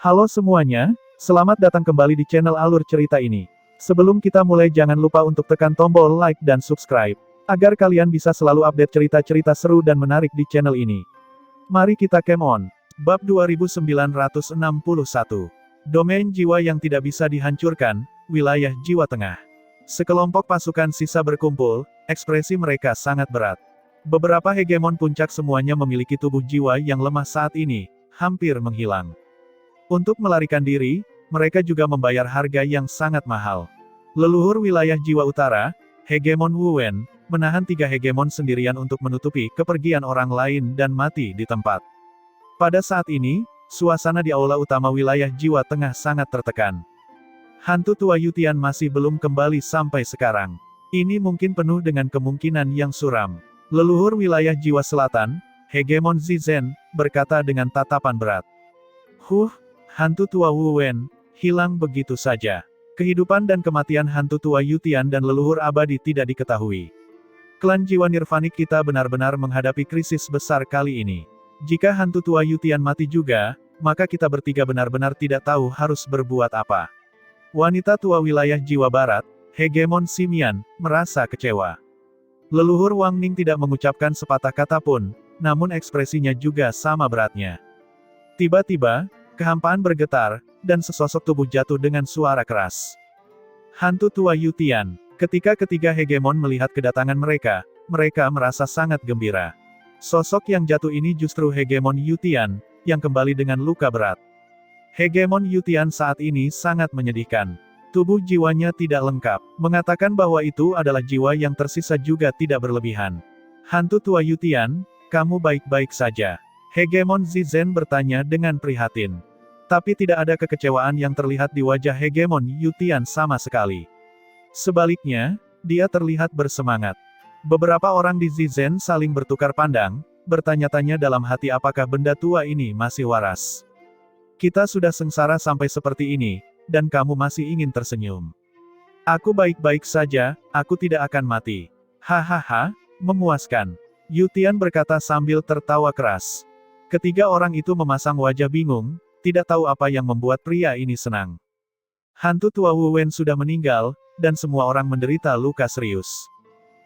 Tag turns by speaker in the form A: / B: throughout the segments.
A: Halo semuanya, selamat datang kembali di channel Alur Cerita ini. Sebelum kita mulai jangan lupa untuk tekan tombol like dan subscribe, agar kalian bisa selalu update cerita-cerita seru dan menarik di channel ini. Mari kita game on. Bab 2961. Domain jiwa yang tidak bisa dihancurkan, wilayah jiwa tengah. Sekelompok pasukan sisa berkumpul, ekspresi mereka sangat berat. Beberapa hegemon puncak semuanya memiliki tubuh jiwa yang lemah saat ini, hampir menghilang. Untuk melarikan diri, mereka juga membayar harga yang sangat mahal. Leluhur wilayah jiwa utara, hegemon Wu Wen, menahan 3 hegemon sendirian untuk menutupi kepergian orang lain dan mati di tempat. Pada saat ini, suasana di aula utama wilayah jiwa tengah sangat tertekan. Hantu tua Yutian masih belum kembali sampai sekarang. Ini mungkin penuh dengan kemungkinan yang suram. Leluhur wilayah jiwa selatan, hegemon Zizen, berkata dengan tatapan berat. Hantu tua Wu Wen, hilang begitu saja. Kehidupan dan kematian hantu tua Yutian dan leluhur abadi tidak diketahui. Klan jiwa nirvanik kita benar-benar menghadapi krisis besar kali ini. Jika hantu tua Yutian mati juga, maka kita bertiga benar-benar tidak tahu harus berbuat apa. Wanita tua wilayah jiwa barat, hegemon Simian, merasa kecewa. Leluhur Wang Ning tidak mengucapkan sepatah kata pun, namun ekspresinya juga sama beratnya. Tiba-tiba, kehampaan bergetar, dan sesosok tubuh jatuh dengan suara keras. Hantu tua Yutian. Ketika ketiga hegemon melihat kedatangan mereka, mereka merasa sangat gembira. Sosok yang jatuh ini justru hegemon Yutian, yang kembali dengan luka berat. Hegemon Yutian saat ini sangat menyedihkan. Tubuh jiwanya tidak lengkap, mengatakan bahwa itu adalah jiwa yang tersisa juga tidak berlebihan. Hantu tua Yutian, kamu baik-baik saja? Hegemon Zizen bertanya dengan prihatin. Tapi tidak ada kekecewaan yang terlihat di wajah hegemon Yutian sama sekali. Sebaliknya, dia terlihat bersemangat. Beberapa orang di Zizen saling bertukar pandang, bertanya-tanya dalam hati apakah benda tua ini masih waras. Kita sudah sengsara sampai seperti ini, dan kamu masih ingin tersenyum. Aku baik-baik saja, aku tidak akan mati. Hahaha, memuaskan. Yutian berkata sambil tertawa keras. Ketiga orang itu memasang wajah bingung, tidak tahu apa yang membuat pria ini senang. Hantu tua Wu Wen sudah meninggal, dan semua orang menderita luka serius.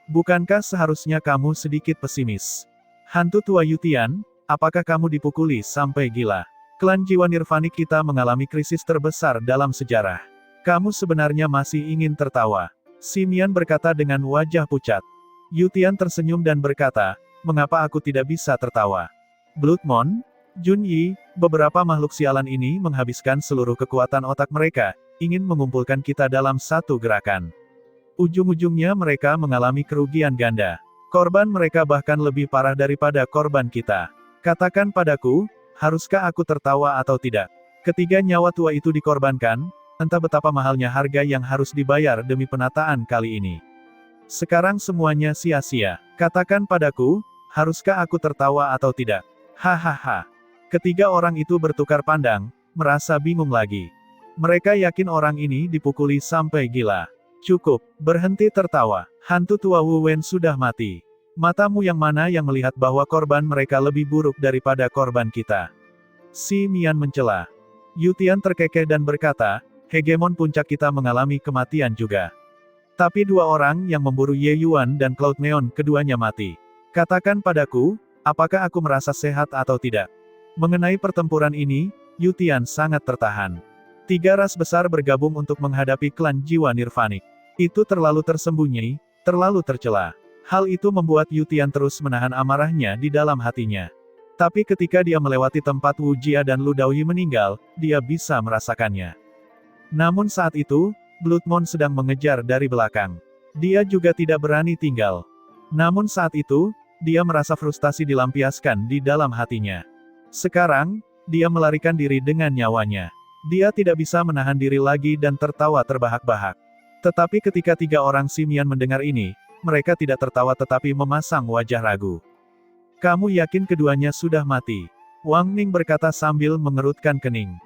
A: Bukankah seharusnya kamu sedikit pesimis? Hantu tua Yutian, apakah kamu dipukuli sampai gila? Klan jiwa nirvanik kita mengalami krisis terbesar dalam sejarah. Kamu sebenarnya masih ingin tertawa? Simian berkata dengan wajah pucat. Yutian tersenyum dan berkata, mengapa aku tidak bisa tertawa? Bloodmon, Junyi, beberapa makhluk sialan ini menghabiskan seluruh kekuatan otak mereka, ingin mengumpulkan kita dalam satu gerakan. Ujung-ujungnya mereka mengalami kerugian ganda. Korban mereka bahkan lebih parah daripada korban kita. Katakan padaku, haruskah aku tertawa atau tidak? Ketiga nyawa tua itu dikorbankan, entah betapa mahalnya harga yang harus dibayar demi penataan kali ini. Sekarang semuanya sia-sia. Katakan padaku, haruskah aku tertawa atau tidak? Hahaha. Ketiga orang itu bertukar pandang, merasa bingung lagi. Mereka yakin orang ini dipukuli sampai gila. Cukup, berhenti tertawa. Hantu tua Wu Wen sudah mati. Matamu yang mana yang melihat bahwa korban mereka lebih buruk daripada korban kita? Simian mencela. Yutian terkekeh dan berkata, hegemon puncak kita mengalami kematian juga. Tapi 2 orang yang memburu Ye Yuan dan Cloud Neon keduanya mati. Katakan padaku, apakah aku merasa sehat atau tidak? Mengenai pertempuran ini, Yutian sangat tertahan. 3 ras besar bergabung untuk menghadapi klan jiwa nirvanik. Itu terlalu tersembunyi, terlalu tercela. Hal itu membuat Yutian terus menahan amarahnya di dalam hatinya. Tapi ketika dia melewati tempat Wu Jia dan Lu Daoyi meninggal, dia bisa merasakannya. Namun saat itu, Bloodmon sedang mengejar dari belakang. Dia juga tidak berani tinggal. Namun saat itu, dia merasa frustasi dilampiaskan di dalam hatinya. Sekarang, dia melarikan diri dengan nyawanya. Dia tidak bisa menahan diri lagi dan tertawa terbahak-bahak. Tetapi ketika 3 orang Simian mendengar ini, mereka tidak tertawa tetapi memasang wajah ragu. Kamu yakin keduanya sudah mati? Wang Ning berkata sambil mengerutkan kening.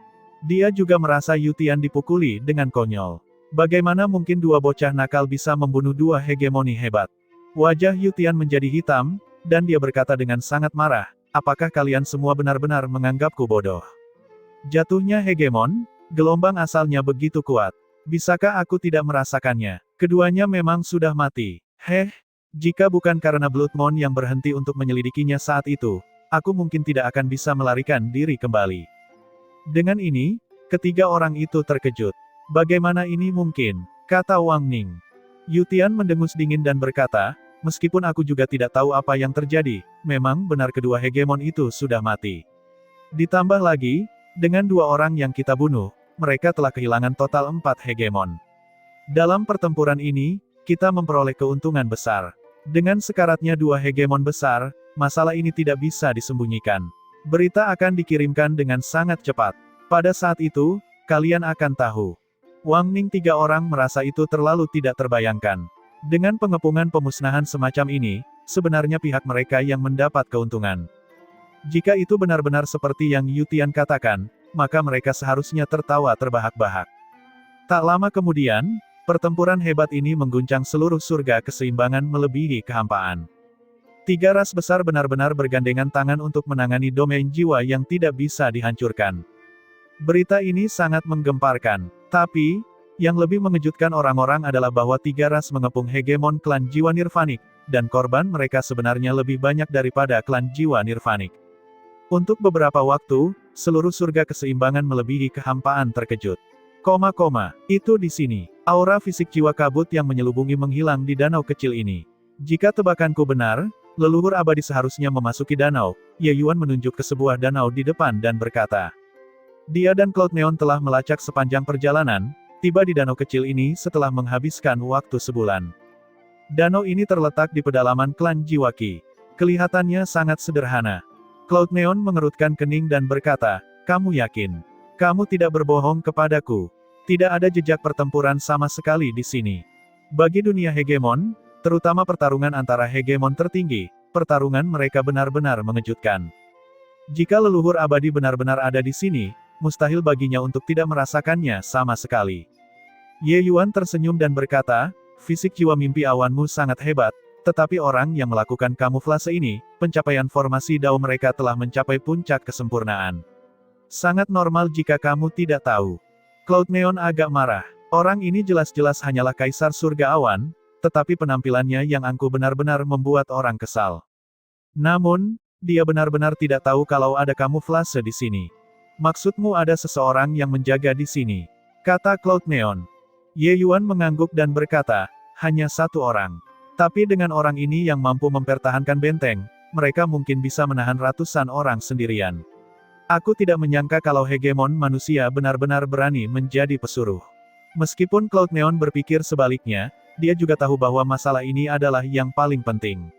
A: Dia juga merasa Yutian dipukuli dengan konyol. Bagaimana mungkin 2 bocah nakal bisa membunuh 2 hegemoni hebat? Wajah Yutian menjadi hitam, dan dia berkata dengan sangat marah, apakah kalian semua benar-benar menganggapku bodoh? Jatuhnya hegemon, gelombang asalnya begitu kuat. Bisakah aku tidak merasakannya? Keduanya memang sudah mati. Jika bukan karena Bloodmoon yang berhenti untuk menyelidikinya saat itu, aku mungkin tidak akan bisa melarikan diri kembali. Dengan ini, ketiga orang itu terkejut. Bagaimana ini mungkin? Kata Wang Ning. Yutian mendengus dingin dan berkata, meskipun aku juga tidak tahu apa yang terjadi, memang benar kedua hegemon itu sudah mati. Ditambah lagi, dengan dua orang yang kita bunuh, mereka telah kehilangan total 4 hegemon. Dalam pertempuran ini, kita memperoleh keuntungan besar. Dengan sekaratnya 2 hegemon besar, masalah ini tidak bisa disembunyikan. Berita akan dikirimkan dengan sangat cepat. Pada saat itu, kalian akan tahu. Wang Ning 3 orang merasa itu terlalu tidak terbayangkan. Dengan pengepungan pemusnahan semacam ini, sebenarnya pihak mereka yang mendapat keuntungan. Jika itu benar-benar seperti yang Yutian katakan, maka mereka seharusnya tertawa terbahak-bahak. Tak lama kemudian, pertempuran hebat ini mengguncang seluruh surga keseimbangan melebihi kehampaan. 3 ras besar benar-benar bergandengan tangan untuk menangani domain jiwa yang tidak bisa dihancurkan. Berita ini sangat menggemparkan. Tapi, yang lebih mengejutkan orang-orang adalah bahwa 3 ras mengepung hegemon klan jiwa nirvanik, dan korban mereka sebenarnya lebih banyak daripada klan jiwa nirvanik. Untuk beberapa waktu, seluruh surga keseimbangan melebihi kehampaan terkejut. Itu di sini. Aura fisik jiwa kabut yang menyelubungi menghilang di danau kecil ini. Jika tebakanku benar, leluhur abadi seharusnya memasuki danau. Ye Yuan menunjuk ke sebuah danau di depan dan berkata. Dia dan Cloud Neon telah melacak sepanjang perjalanan, tiba di danau kecil ini setelah menghabiskan waktu sebulan. Danau ini terletak di pedalaman klan jiwa Qi. Kelihatannya sangat sederhana. Cloud Neon mengerutkan kening dan berkata, kamu yakin? Kamu tidak berbohong kepadaku. Tidak ada jejak pertempuran sama sekali di sini. Bagi dunia hegemon, terutama pertarungan antara hegemon tertinggi, pertarungan mereka benar-benar mengejutkan. Jika leluhur abadi benar-benar ada di sini, mustahil baginya untuk tidak merasakannya sama sekali. Ye Yuan tersenyum dan berkata, fisik jiwa mimpi awanmu sangat hebat, tetapi orang yang melakukan kamuflase ini, pencapaian formasi Dao mereka telah mencapai puncak kesempurnaan. Sangat normal jika kamu tidak tahu. Cloud Neon agak marah. Orang ini jelas-jelas hanyalah kaisar surga awan, tetapi penampilannya yang angkuh benar-benar membuat orang kesal. Namun, dia benar-benar tidak tahu kalau ada kamuflase di sini. Maksudmu ada seseorang yang menjaga di sini? Kata Cloud Neon. Ye Yuan mengangguk dan berkata, hanya 1 orang. Tapi dengan orang ini yang mampu mempertahankan benteng, mereka mungkin bisa menahan ratusan orang sendirian. Aku tidak menyangka kalau hegemon manusia benar-benar berani menjadi pesuruh. Meskipun Cloud Neon berpikir sebaliknya, dia juga tahu bahwa masalah ini adalah yang paling penting.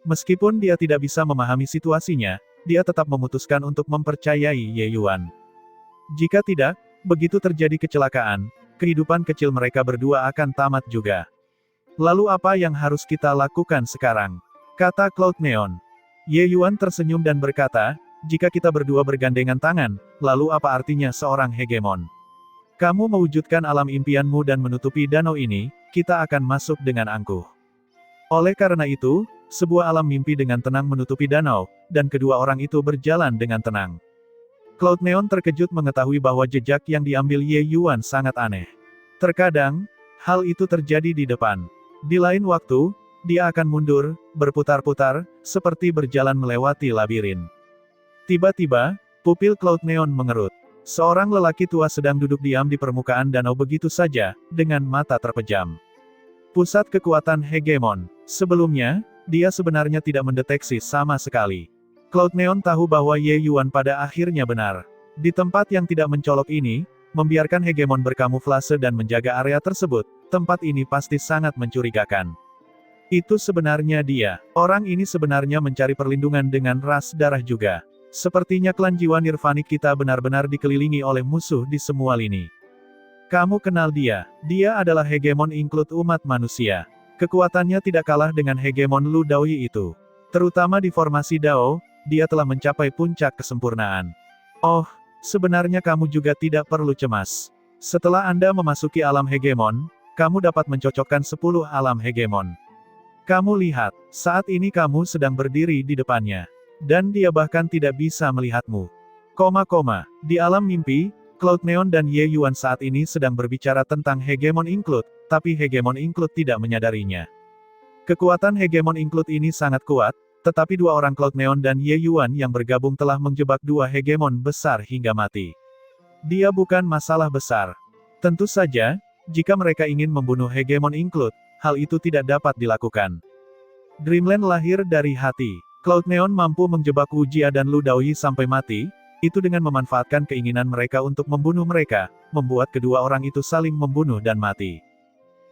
A: Meskipun dia tidak bisa memahami situasinya, dia tetap memutuskan untuk mempercayai Ye Yuan. Jika tidak, begitu terjadi kecelakaan, kehidupan kecil mereka berdua akan tamat juga. Lalu apa yang harus kita lakukan sekarang? Kata Cloud Neon. Ye Yuan tersenyum dan berkata, jika kita berdua bergandengan tangan, lalu apa artinya seorang hegemon? Kamu mewujudkan alam impianmu dan menutupi danau ini, kita akan masuk dengan angkuh. Oleh karena itu, sebuah alam mimpi dengan tenang menutupi danau, dan kedua orang itu berjalan dengan tenang. Cloud Neon terkejut mengetahui bahwa jejak yang diambil Ye Yuan sangat aneh. Terkadang, hal itu terjadi di depan. Di lain waktu, dia akan mundur, berputar-putar, seperti berjalan melewati labirin. Tiba-tiba, pupil Cloud Neon mengerut. Seorang lelaki tua sedang duduk diam di permukaan danau begitu saja, dengan mata terpejam. Pusat kekuatan hegemon. Sebelumnya, dia sebenarnya tidak mendeteksi sama sekali. Cloud Neon tahu bahwa Ye Yuan pada akhirnya benar. Di tempat yang tidak mencolok ini, membiarkan hegemon berkamuflase dan menjaga area tersebut, tempat ini pasti sangat mencurigakan. Itu sebenarnya dia. Orang ini sebenarnya mencari perlindungan dengan ras darah juga. Sepertinya klan jiwa nirvanik kita benar-benar dikelilingi oleh musuh di semua lini. Kamu kenal dia. Dia adalah hegemon include umat manusia. Kekuatannya tidak kalah dengan hegemon Lu Daoyi itu. Terutama di formasi Dao, dia telah mencapai puncak kesempurnaan. Oh, sebenarnya kamu juga tidak perlu cemas. Setelah Anda memasuki alam hegemon, kamu dapat mencocokkan 10 alam hegemon. Kamu lihat, saat ini kamu sedang berdiri di depannya. Dan dia bahkan tidak bisa melihatmu. Di alam mimpi, Cloud Neon dan Ye Yuan saat ini sedang berbicara tentang Hegemon Include, tapi Hegemon Include tidak menyadarinya. Kekuatan Hegemon Include ini sangat kuat, tetapi dua orang Cloud Neon dan Ye Yuan yang bergabung telah menjebak dua Hegemon besar hingga mati. Dia bukan masalah besar. Tentu saja, jika mereka ingin membunuh Hegemon Include, hal itu tidak dapat dilakukan. Dreamland lahir dari hati. Cloud Neon mampu menjebak Wu Jia dan Lu Daoyi sampai mati, itu dengan memanfaatkan keinginan mereka untuk membunuh mereka, membuat kedua orang itu saling membunuh dan mati.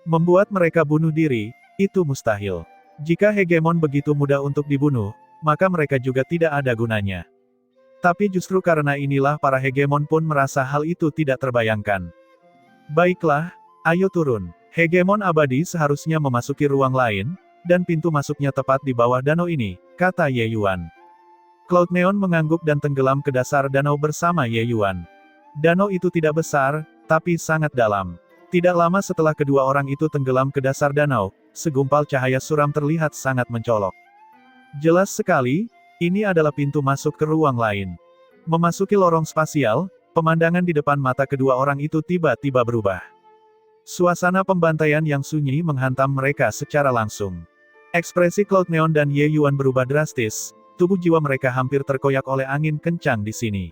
A: Membuat mereka bunuh diri, itu mustahil. Jika Hegemon begitu mudah untuk dibunuh, maka mereka juga tidak ada gunanya. Tapi justru karena inilah para Hegemon pun merasa hal itu tidak terbayangkan. Baiklah, ayo turun. Hegemon abadi seharusnya memasuki ruang lain, dan pintu masuknya tepat di bawah danau ini, kata Ye Yuan. Cloud Neon mengangguk dan tenggelam ke dasar danau bersama Ye Yuan. Danau itu tidak besar, tapi sangat dalam. Tidak lama setelah kedua orang itu tenggelam ke dasar danau, segumpal cahaya suram terlihat sangat mencolok. Jelas sekali, ini adalah pintu masuk ke ruang lain. Memasuki lorong spasial, pemandangan di depan mata kedua orang itu tiba-tiba berubah. Suasana pembantaian yang sunyi menghantam mereka secara langsung. Ekspresi Cloud Neon dan Ye Yuan berubah drastis. Tubuh jiwa mereka hampir terkoyak oleh angin kencang di sini.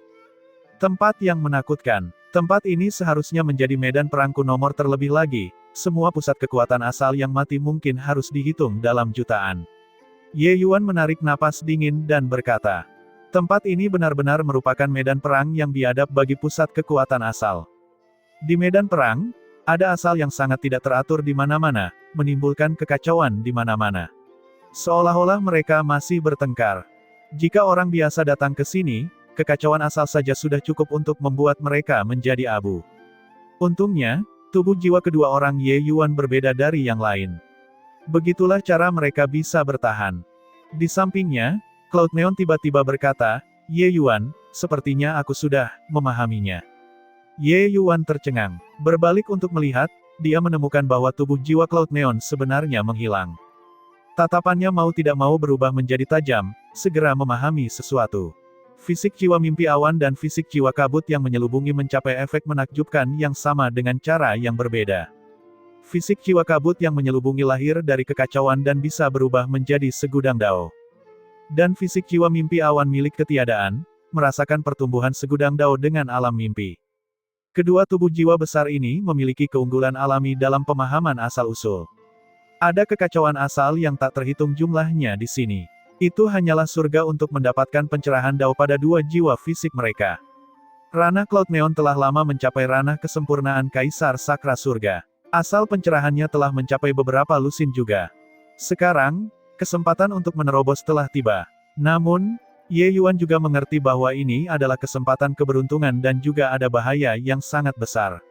A: Tempat yang menakutkan. Tempat ini seharusnya menjadi medan perangku nomor terlebih lagi. Semua pusat kekuatan asal yang mati mungkin harus dihitung dalam jutaan. Ye Yuan menarik napas dingin dan berkata, tempat ini benar-benar merupakan medan perang yang biadab bagi pusat kekuatan asal. Di medan perang, ada asal yang sangat tidak teratur di mana-mana, menimbulkan kekacauan di mana-mana. Seolah-olah mereka masih bertengkar. Jika orang biasa datang ke sini, kekacauan asal saja sudah cukup untuk membuat mereka menjadi abu. Untungnya, tubuh jiwa kedua orang Ye Yuan berbeda dari yang lain. Begitulah cara mereka bisa bertahan. Di sampingnya, Cloud Neon tiba-tiba berkata, Ye Yuan, sepertinya aku sudah memahaminya. Ye Yuan tercengang. Berbalik untuk melihat, dia menemukan bahwa tubuh jiwa Cloud Neon sebenarnya menghilang. Tatapannya mau tidak mau berubah menjadi tajam, segera memahami sesuatu. Fisik jiwa mimpi awan dan fisik jiwa kabut yang menyelubungi mencapai efek menakjubkan yang sama dengan cara yang berbeda. Fisik jiwa kabut yang menyelubungi lahir dari kekacauan dan bisa berubah menjadi segudang dao. Dan fisik jiwa mimpi awan milik ketiadaan, merasakan pertumbuhan segudang dao dengan alam mimpi. Kedua tubuh jiwa besar ini memiliki keunggulan alami dalam pemahaman asal-usul. Ada kekacauan asal yang tak terhitung jumlahnya di sini. Itu hanyalah surga untuk mendapatkan pencerahan dao pada dua jiwa fisik mereka. Ranah Cloud Neon telah lama mencapai ranah kesempurnaan Kaisar Sakra Surga. Asal pencerahannya telah mencapai beberapa lusin juga. Sekarang, kesempatan untuk menerobos telah tiba. Namun, Ye Yuan juga mengerti bahwa ini adalah kesempatan keberuntungan dan juga ada bahaya yang sangat besar.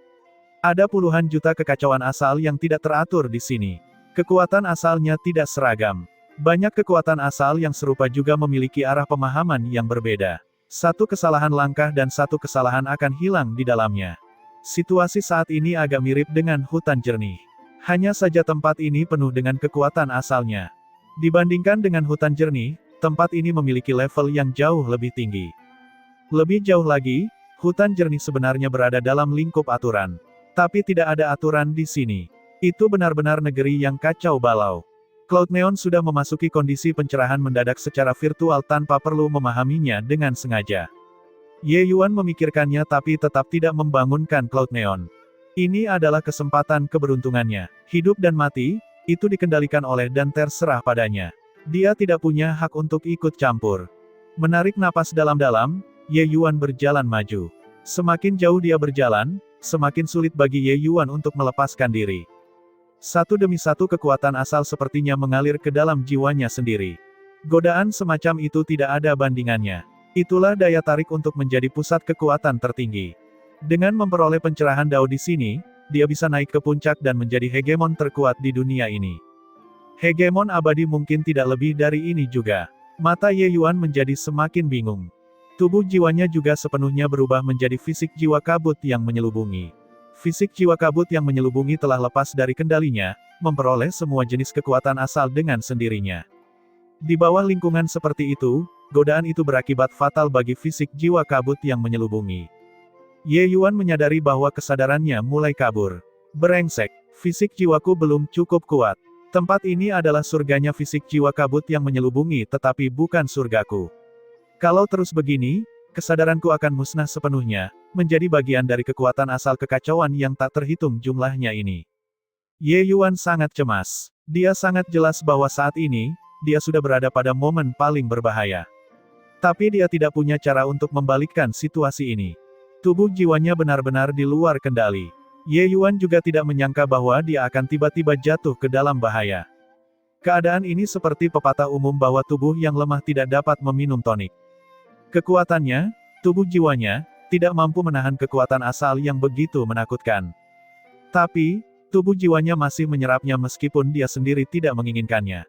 A: Ada puluhan juta kekacauan asal yang tidak teratur di sini. Kekuatan asalnya tidak seragam. Banyak kekuatan asal yang serupa juga memiliki arah pemahaman yang berbeda. Satu kesalahan langkah dan satu kesalahan akan hilang di dalamnya. Situasi saat ini agak mirip dengan hutan jernih. Hanya saja tempat ini penuh dengan kekuatan asalnya. Dibandingkan dengan hutan jernih, tempat ini memiliki level yang jauh lebih tinggi. Lebih jauh lagi, hutan jernih sebenarnya berada dalam lingkup aturan. Tapi tidak ada aturan di sini. Itu benar-benar negeri yang kacau balau. Cloud Neon sudah memasuki kondisi pencerahan mendadak secara virtual tanpa perlu memahaminya dengan sengaja. Ye Yuan memikirkannya tapi tetap tidak membangunkan Cloud Neon. Ini adalah kesempatan keberuntungannya. Hidup dan mati, itu dikendalikan oleh dan terserah padanya. Dia tidak punya hak untuk ikut campur. Menarik napas dalam-dalam, Ye Yuan berjalan maju. Semakin jauh dia berjalan, semakin sulit bagi Ye Yuan untuk melepaskan diri. Satu demi satu kekuatan asal sepertinya mengalir ke dalam jiwanya sendiri. Godaan semacam itu tidak ada bandingannya. Itulah daya tarik untuk menjadi pusat kekuatan tertinggi. Dengan memperoleh pencerahan dao di sini, dia bisa naik ke puncak dan menjadi hegemon terkuat di dunia ini. Hegemon abadi mungkin tidak lebih dari ini juga. Mata Ye Yuan menjadi semakin bingung. Tubuh jiwanya juga sepenuhnya berubah menjadi fisik jiwa kabut yang menyelubungi. Fisik jiwa kabut yang menyelubungi telah lepas dari kendalinya, memperoleh semua jenis kekuatan asal dengan sendirinya. Di bawah lingkungan seperti itu, godaan itu berakibat fatal bagi fisik jiwa kabut yang menyelubungi. Ye Yuan menyadari bahwa kesadarannya mulai kabur. Brengsek, fisik jiwaku belum cukup kuat. Tempat ini adalah surganya fisik jiwa kabut yang menyelubungi tetapi bukan surgaku. Kalau terus begini, kesadaranku akan musnah sepenuhnya, menjadi bagian dari kekuatan asal kekacauan yang tak terhitung jumlahnya ini. Ye Yuan sangat cemas. Dia sangat jelas bahwa saat ini, dia sudah berada pada momen paling berbahaya. Tapi dia tidak punya cara untuk membalikkan situasi ini. Tubuh jiwanya benar-benar di luar kendali. Ye Yuan juga tidak menyangka bahwa dia akan tiba-tiba jatuh ke dalam bahaya. Keadaan ini seperti pepatah umum bahwa tubuh yang lemah tidak dapat meminum tonik. Kekuatannya, tubuh jiwanya, tidak mampu menahan kekuatan asal yang begitu menakutkan. Tapi, tubuh jiwanya masih menyerapnya meskipun dia sendiri tidak menginginkannya.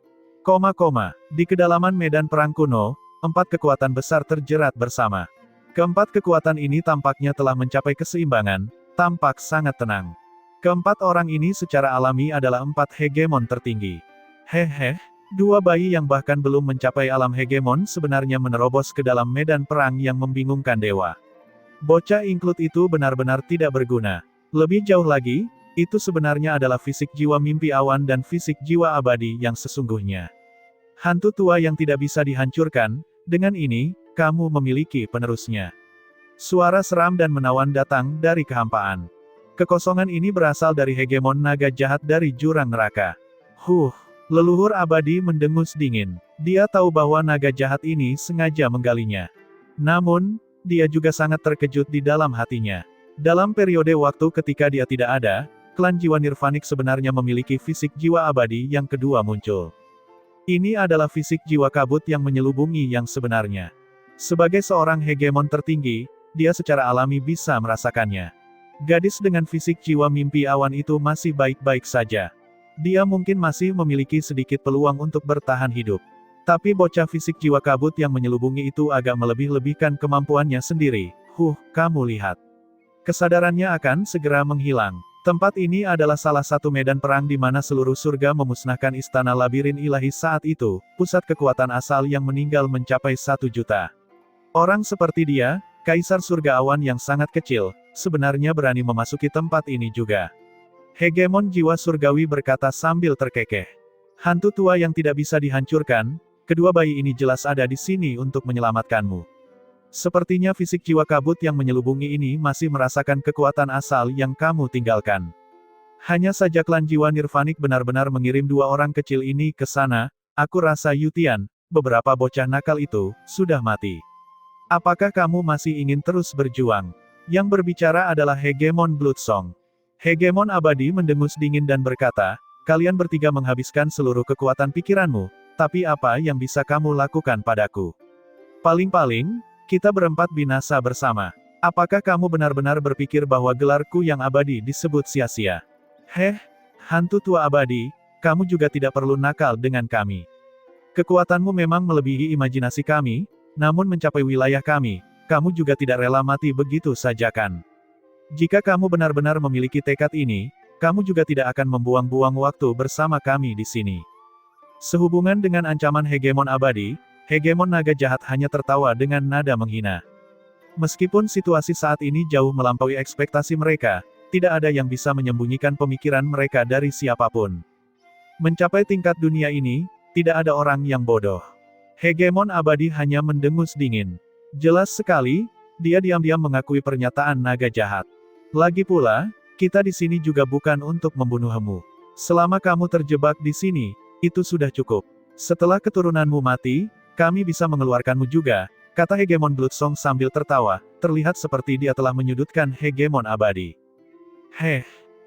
A: Di kedalaman medan perang kuno, 4 kekuatan besar terjerat bersama. Keempat kekuatan ini tampaknya telah mencapai keseimbangan, tampak sangat tenang. Keempat orang ini secara alami adalah 4 hegemon tertinggi. Hehe, 2 bayi yang bahkan belum mencapai alam hegemon sebenarnya menerobos ke dalam medan perang yang membingungkan dewa. Bocah ingklut itu benar-benar tidak berguna. Lebih jauh lagi, itu sebenarnya adalah fisik jiwa mimpi awan dan fisik jiwa abadi yang sesungguhnya. Hantu tua yang tidak bisa dihancurkan, dengan ini, kamu memiliki penerusnya. Suara seram dan menawan datang dari kehampaan. Kekosongan ini berasal dari hegemon naga jahat dari jurang neraka. Leluhur abadi mendengus dingin. Dia tahu bahwa naga jahat ini sengaja menggalinya. Namun, dia juga sangat terkejut di dalam hatinya. Dalam periode waktu ketika dia tidak ada, klan jiwa nirvanik sebenarnya memiliki fisik jiwa abadi yang kedua muncul. Ini adalah fisik jiwa kabut yang menyelubungi yang sebenarnya. Sebagai seorang hegemon tertinggi, dia secara alami bisa merasakannya. Gadis dengan fisik jiwa mimpi awan itu masih baik-baik saja. Dia mungkin masih memiliki sedikit peluang untuk bertahan hidup. Tapi bocah fisik jiwa kabut yang menyelubungi itu agak melebih-lebihkan kemampuannya sendiri. Kamu lihat. Kesadarannya akan segera menghilang. Tempat ini adalah salah satu medan perang di mana seluruh surga memusnahkan istana labirin ilahi saat itu, pusat kekuatan asal yang meninggal mencapai 1 juta. Orang seperti dia, kaisar surga awan yang sangat kecil, sebenarnya berani memasuki tempat ini juga. Hegemon jiwa surgawi berkata sambil terkekeh. Hantu tua yang tidak bisa dihancurkan, kedua bayi ini jelas ada di sini untuk menyelamatkanmu. Sepertinya fisik jiwa kabut yang menyelubungi ini masih merasakan kekuatan asal yang kamu tinggalkan. Hanya saja klan jiwa nirvanik benar-benar mengirim 2 orang kecil ini ke sana, aku rasa Yutian, beberapa bocah nakal itu, sudah mati. Apakah kamu masih ingin terus berjuang? Yang berbicara adalah Hegemon Bloodsong. Hegemon abadi mendengus dingin dan berkata, kalian bertiga menghabiskan seluruh kekuatan pikiranmu, tapi apa yang bisa kamu lakukan padaku? Paling-paling, kita berempat binasa bersama. Apakah kamu benar-benar berpikir bahwa gelarku yang abadi disebut sia-sia? Hantu tua abadi, kamu juga tidak perlu nakal dengan kami. Kekuatanmu memang melebihi imajinasi kami, namun mencapai wilayah kami, kamu juga tidak rela mati begitu saja kan? Jika kamu benar-benar memiliki tekad ini, kamu juga tidak akan membuang-buang waktu bersama kami di sini. Sehubungan dengan ancaman hegemon abadi, hegemon naga jahat hanya tertawa dengan nada menghina. Meskipun situasi saat ini jauh melampaui ekspektasi mereka, tidak ada yang bisa menyembunyikan pemikiran mereka dari siapapun. Mencapai tingkat dunia ini, tidak ada orang yang bodoh. Hegemon abadi hanya mendengus dingin. Jelas sekali, dia diam-diam mengakui pernyataan naga jahat. Lagi pula, kita di sini juga bukan untuk membunuhmu. Selama kamu terjebak di sini, itu sudah cukup. Setelah keturunanmu mati, kami bisa mengeluarkanmu juga, kata Hegemon Bloodsong sambil tertawa, terlihat seperti dia telah menyudutkan Hegemon abadi.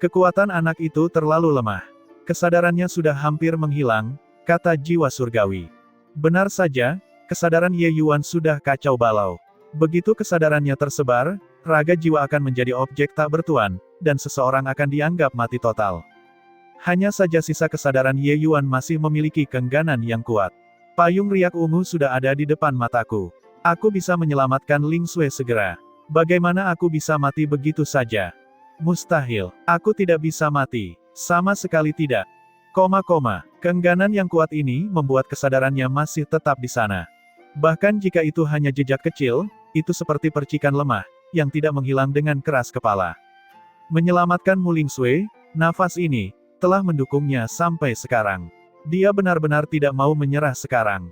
A: Kekuatan anak itu terlalu lemah. Kesadarannya sudah hampir menghilang, kata jiwa surgawi. Benar saja, kesadaran Ye Yuan sudah kacau balau. Begitu kesadarannya tersebar, raga jiwa akan menjadi objek tak bertuan, dan seseorang akan dianggap mati total. Hanya saja sisa kesadaran Ye Yuan masih memiliki keengganan yang kuat. Payung riak ungu sudah ada di depan mataku. Aku bisa menyelamatkan Ling Sui segera. Bagaimana aku bisa mati begitu saja? Mustahil. Aku tidak bisa mati. Sama sekali tidak. Keengganan yang kuat ini membuat kesadarannya masih tetap di sana. Bahkan jika itu hanya jejak kecil, itu seperti percikan lemah, yang tidak menghilang dengan keras kepala. Menyelamatkan Muling Sui, nafas ini, telah mendukungnya sampai sekarang. Dia benar-benar tidak mau menyerah sekarang.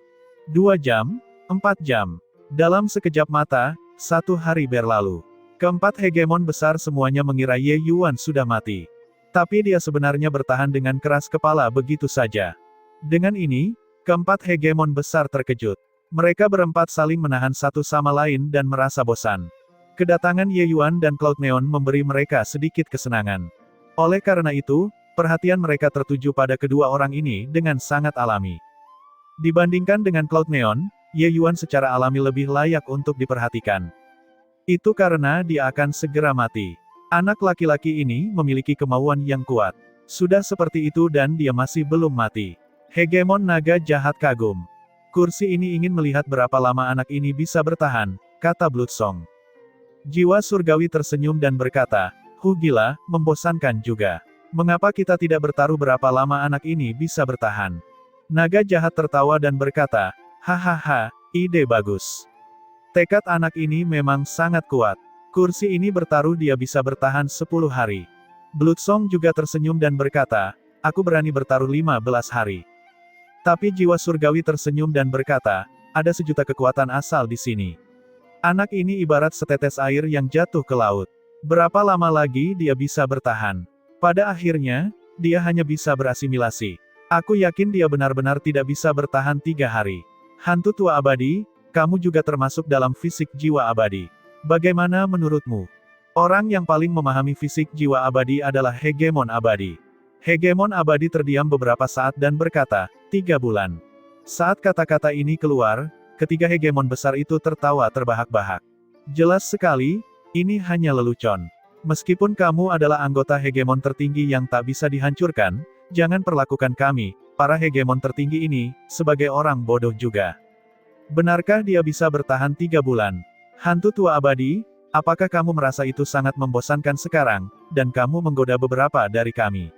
A: 2 jam, 4 jam. Dalam sekejap mata, 1 hari berlalu. Keempat hegemon besar semuanya mengira Ye Yuan sudah mati. Tapi dia sebenarnya bertahan dengan keras kepala begitu saja. Dengan ini, keempat hegemon besar terkejut. Mereka berempat saling menahan satu sama lain dan merasa bosan. Kedatangan Ye Yuan dan Cloud Neon memberi mereka sedikit kesenangan. Oleh karena itu, perhatian mereka tertuju pada kedua orang ini dengan sangat alami. Dibandingkan dengan Cloud Neon, Ye Yuan secara alami lebih layak untuk diperhatikan. Itu karena dia akan segera mati. Anak laki-laki ini memiliki kemauan yang kuat. Sudah seperti itu dan dia masih belum mati. Hegemon naga jahat kagum. Kursi ini ingin melihat berapa lama anak ini bisa bertahan, kata Bloodsong. Jiwa surgawi tersenyum dan berkata, gila, membosankan juga. Mengapa kita tidak bertaruh berapa lama anak ini bisa bertahan? Naga jahat tertawa dan berkata, hahaha, ide bagus. Tekad anak ini memang sangat kuat. Kursi ini bertaruh dia bisa bertahan 10 hari. Bloodsong juga tersenyum dan berkata, aku berani bertaruh 15 hari. Tapi jiwa surgawi tersenyum dan berkata, ada sejuta kekuatan asal di sini. Anak ini ibarat setetes air yang jatuh ke laut. Berapa lama lagi dia bisa bertahan? Pada akhirnya, dia hanya bisa berasimilasi. Aku yakin dia benar-benar tidak bisa bertahan 3 hari. Hantu tua abadi, kamu juga termasuk dalam fisik jiwa abadi. Bagaimana menurutmu? Orang yang paling memahami fisik jiwa abadi adalah hegemon abadi. Hegemon abadi terdiam beberapa saat dan berkata, 3 bulan. Saat kata-kata ini keluar, ketiga hegemon besar itu tertawa terbahak-bahak. Jelas sekali, ini hanya lelucon. Meskipun kamu adalah anggota hegemon tertinggi yang tak bisa dihancurkan, jangan perlakukan kami, para hegemon tertinggi ini, sebagai orang bodoh juga. Benarkah dia bisa bertahan 3 bulan? Hantu tua abadi, apakah kamu merasa itu sangat membosankan sekarang, dan kamu menggoda beberapa dari kami?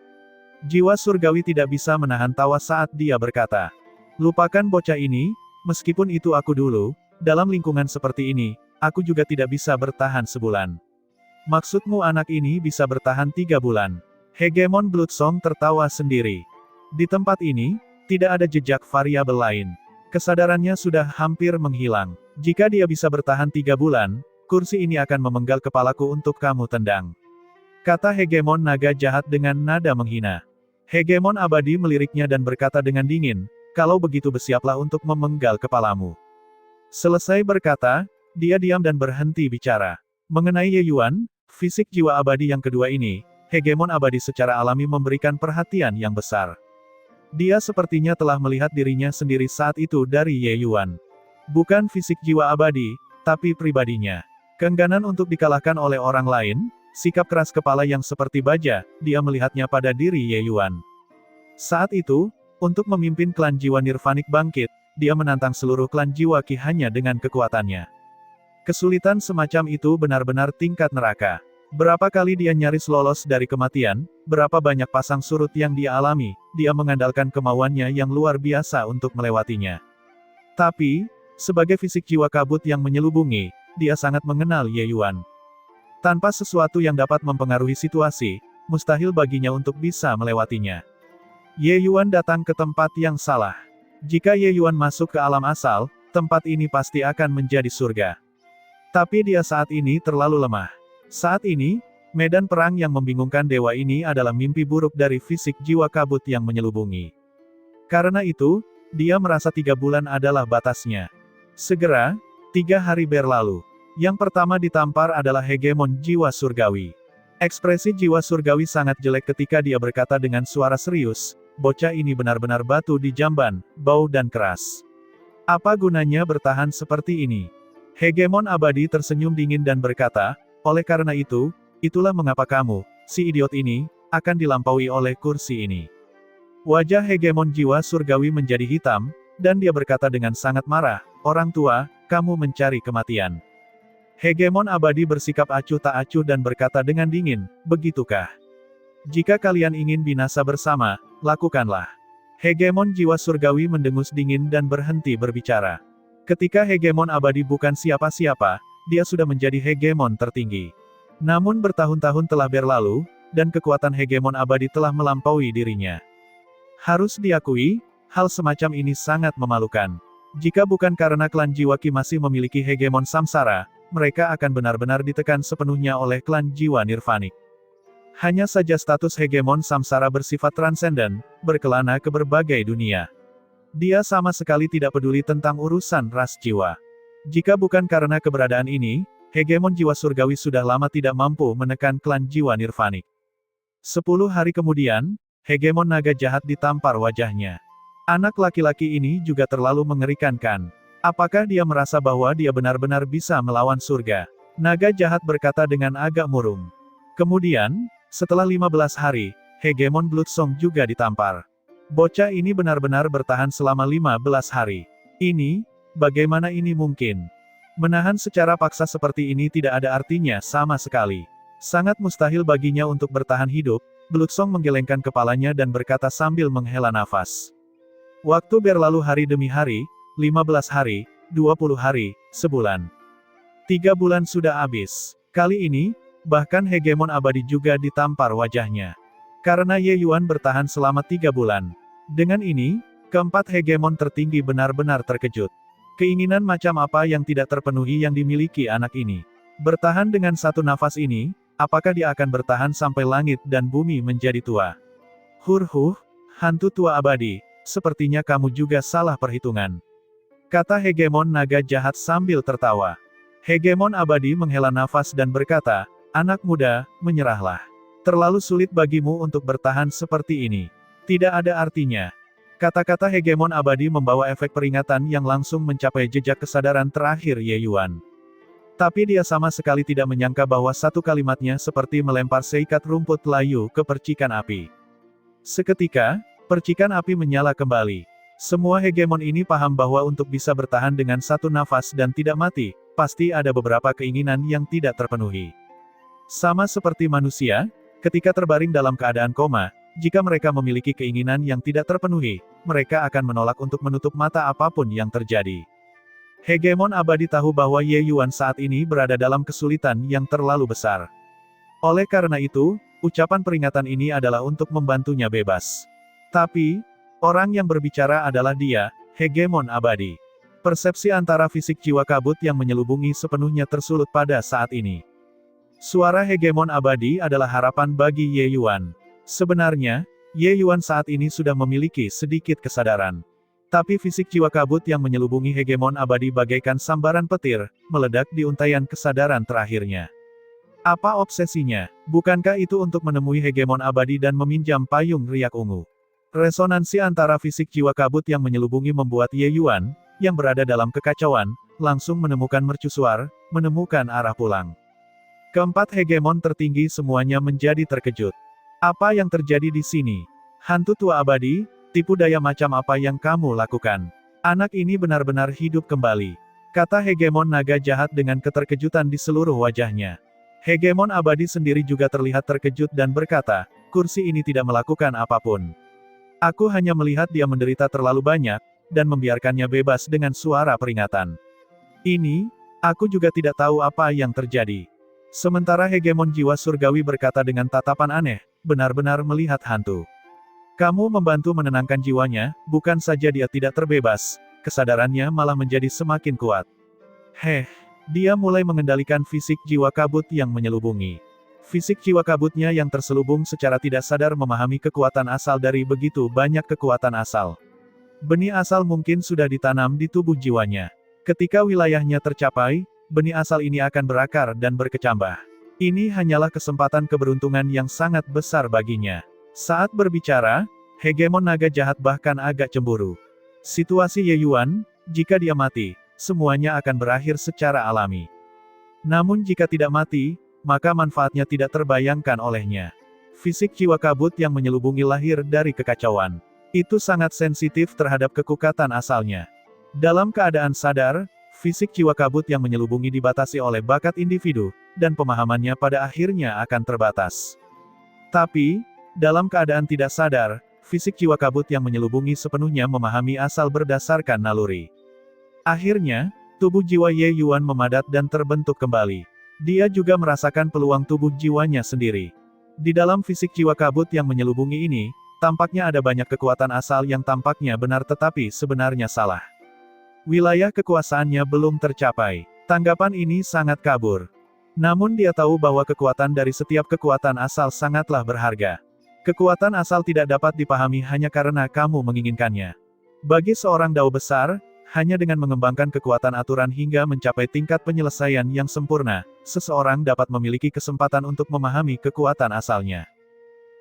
A: Jiwa surgawi tidak bisa menahan tawa saat dia berkata, lupakan bocah ini, meskipun itu aku dulu, dalam lingkungan seperti ini, aku juga tidak bisa bertahan sebulan. Maksudmu anak ini bisa bertahan 3 bulan? Hegemon Bloodsong tertawa sendiri. Di tempat ini, tidak ada jejak variabel lain. Kesadarannya sudah hampir menghilang. Jika dia bisa bertahan 3 bulan, kursi ini akan memenggal kepalaku untuk kamu tendang. Kata hegemon naga jahat dengan nada menghina. Hegemon abadi meliriknya dan berkata dengan dingin, kalau begitu bersiaplah untuk memenggal kepalamu. Selesai berkata, dia diam dan berhenti bicara. Mengenai Ye Yuan, fisik jiwa abadi yang kedua ini, hegemon abadi secara alami memberikan perhatian yang besar. Dia sepertinya telah melihat dirinya sendiri saat itu dari Ye Yuan. Bukan fisik jiwa abadi, tapi pribadinya. Keengganan untuk dikalahkan oleh orang lain, sikap keras kepala yang seperti baja, dia melihatnya pada diri Ye Yuan. Saat itu, untuk memimpin klan jiwa Nirvanik bangkit, dia menantang seluruh klan jiwa Qi hanya dengan kekuatannya. Kesulitan semacam itu benar-benar tingkat neraka. Berapa kali dia nyaris lolos dari kematian, berapa banyak pasang surut yang dia alami, dia mengandalkan kemauannya yang luar biasa untuk melewatinya. Tapi, sebagai fisik jiwa kabut yang menyelubungi, dia sangat mengenal Ye Yuan. Tanpa sesuatu yang dapat mempengaruhi situasi, mustahil baginya untuk bisa melewatinya. Ye Yuan datang ke tempat yang salah. Jika Ye Yuan masuk ke alam asal, tempat ini pasti akan menjadi surga. Tapi dia saat ini terlalu lemah. Saat ini, medan perang yang membingungkan dewa ini adalah mimpi buruk dari fisik jiwa kabut yang menyelubungi. Karena itu, dia merasa 3 bulan adalah batasnya. Segera, 3 hari berlalu. Yang pertama ditampar adalah hegemon jiwa surgawi. Ekspresi jiwa surgawi sangat jelek ketika dia berkata dengan suara serius, bocah ini benar-benar batu di jamban, bau dan keras. Apa gunanya bertahan seperti ini? Hegemon abadi tersenyum dingin dan berkata, oleh karena itu, itulah mengapa kamu, si idiot ini, akan dilampaui oleh kursi ini. Wajah hegemon jiwa surgawi menjadi hitam, dan dia berkata dengan sangat marah, orang tua, kamu mencari kematian. Hegemon abadi bersikap acuh tak acuh dan berkata dengan dingin, begitukah? Jika kalian ingin binasa bersama, lakukanlah. Hegemon jiwa surgawi mendengus dingin dan berhenti berbicara. Ketika hegemon abadi bukan siapa-siapa, dia sudah menjadi hegemon tertinggi. Namun bertahun-tahun telah berlalu, dan kekuatan hegemon abadi telah melampaui dirinya. Harus diakui, hal semacam ini sangat memalukan. Jika bukan karena klan jiwa Qi masih memiliki hegemon samsara, mereka akan benar-benar ditekan sepenuhnya oleh klan jiwa nirvanik. Hanya saja status hegemon samsara bersifat transenden, berkelana ke berbagai dunia. Dia sama sekali tidak peduli tentang urusan ras jiwa. Jika bukan karena keberadaan ini, hegemon jiwa surgawi sudah lama tidak mampu menekan klan jiwa nirvanik. 10 hari kemudian, hegemon naga jahat ditampar wajahnya. Anak laki-laki ini juga terlalu mengerikan kan? Apakah dia merasa bahwa dia benar-benar bisa melawan surga? Naga jahat berkata dengan agak murung. Kemudian, setelah 15 hari, hegemon Bloodsong juga ditampar. Bocah ini benar-benar bertahan selama 15 hari. Ini, bagaimana ini mungkin? Menahan secara paksa seperti ini tidak ada artinya sama sekali. Sangat mustahil baginya untuk bertahan hidup. Bloodsong menggelengkan kepalanya dan berkata sambil menghela nafas. Waktu berlalu hari demi hari, 15 hari, 20 hari, sebulan. 3 bulan sudah habis. Kali ini, bahkan hegemon abadi juga ditampar wajahnya. Karena Ye Yuan bertahan selama 3 bulan. Dengan ini, keempat hegemon tertinggi benar-benar terkejut. Keinginan macam apa yang tidak terpenuhi yang dimiliki anak ini? Bertahan dengan satu nafas ini, apakah dia akan bertahan sampai langit dan bumi menjadi tua? Hantu tua abadi, sepertinya kamu juga salah perhitungan. Kata hegemon naga jahat sambil tertawa. Hegemon abadi menghela nafas dan berkata, anak muda, menyerahlah. Terlalu sulit bagimu untuk bertahan seperti ini. Tidak ada artinya. Kata-kata hegemon abadi membawa efek peringatan yang langsung mencapai jejak kesadaran terakhir Ye Yuan. Tapi dia sama sekali tidak menyangka bahwa satu kalimatnya seperti melempar seikat rumput layu ke percikan api. Seketika, percikan api menyala kembali. Semua hegemon ini paham bahwa untuk bisa bertahan dengan satu nafas dan tidak mati, pasti ada beberapa keinginan yang tidak terpenuhi. Sama seperti manusia, ketika terbaring dalam keadaan koma, jika mereka memiliki keinginan yang tidak terpenuhi, mereka akan menolak untuk menutup mata apapun yang terjadi. Hegemon abadi tahu bahwa Ye Yuan saat ini berada dalam kesulitan yang terlalu besar. Oleh karena itu, ucapan peringatan ini adalah untuk membantunya bebas. Tapi, orang yang berbicara adalah dia, hegemon abadi. Persepsi antara fisik jiwa kabut yang menyelubungi sepenuhnya tersulut pada saat ini. Suara hegemon abadi adalah harapan bagi Ye Yuan. Sebenarnya, Ye Yuan saat ini sudah memiliki sedikit kesadaran. Tapi fisik jiwa kabut yang menyelubungi hegemon abadi bagaikan sambaran petir, meledak di untaian kesadaran terakhirnya. Apa obsesinya? Bukankah itu untuk menemui hegemon abadi dan meminjam payung riak ungu? Resonansi antara fisik jiwa kabut yang menyelubungi membuat Ye Yuan, yang berada dalam kekacauan, langsung menemukan mercusuar, menemukan arah pulang. Keempat hegemon tertinggi semuanya menjadi terkejut. Apa yang terjadi di sini? Hantu tua abadi, tipu daya macam apa yang kamu lakukan? Anak ini benar-benar hidup kembali. Kata hegemon naga jahat dengan keterkejutan di seluruh wajahnya. Hegemon abadi sendiri juga terlihat terkejut dan berkata, kursi ini tidak melakukan apapun. Aku hanya melihat dia menderita terlalu banyak, dan membiarkannya bebas dengan suara peringatan. Ini, aku juga tidak tahu apa yang terjadi. Sementara hegemon jiwa surgawi berkata dengan tatapan aneh, benar-benar melihat hantu. Kamu membantu menenangkan jiwanya, bukan saja dia tidak terbebas, kesadarannya malah menjadi semakin kuat. Dia mulai mengendalikan fisik jiwa kabut yang menyelubungi. Fisik jiwa kabutnya yang terselubung secara tidak sadar memahami kekuatan asal dari begitu banyak kekuatan asal. Benih asal mungkin sudah ditanam di tubuh jiwanya. Ketika wilayahnya tercapai, benih asal ini akan berakar dan berkecambah. Ini hanyalah kesempatan keberuntungan yang sangat besar baginya. Saat berbicara, hegemon naga jahat bahkan agak cemburu. Situasi Ye Yuan, jika dia mati, semuanya akan berakhir secara alami. Namun jika tidak mati, maka manfaatnya tidak terbayangkan olehnya. Fisik jiwa kabut yang menyelubungi lahir dari kekacauan. Itu sangat sensitif terhadap kekukatan asalnya. Dalam keadaan sadar, fisik jiwa kabut yang menyelubungi dibatasi oleh bakat individu, dan pemahamannya pada akhirnya akan terbatas. Tapi, dalam keadaan tidak sadar, fisik jiwa kabut yang menyelubungi sepenuhnya memahami asal berdasarkan naluri. Akhirnya, tubuh jiwa Ye Yuan memadat dan terbentuk kembali. Dia juga merasakan peluang tubuh jiwanya sendiri. Di dalam fisik jiwa kabut yang menyelubungi ini, tampaknya ada banyak kekuatan asal yang tampaknya benar tetapi sebenarnya salah. Wilayah kekuasaannya belum tercapai. Tanggapan ini sangat kabur. Namun dia tahu bahwa kekuatan dari setiap kekuatan asal sangatlah berharga. Kekuatan asal tidak dapat dipahami hanya karena kamu menginginkannya. Bagi seorang dao besar, hanya dengan mengembangkan kekuatan aturan hingga mencapai tingkat penyelesaian yang sempurna, seseorang dapat memiliki kesempatan untuk memahami kekuatan asalnya.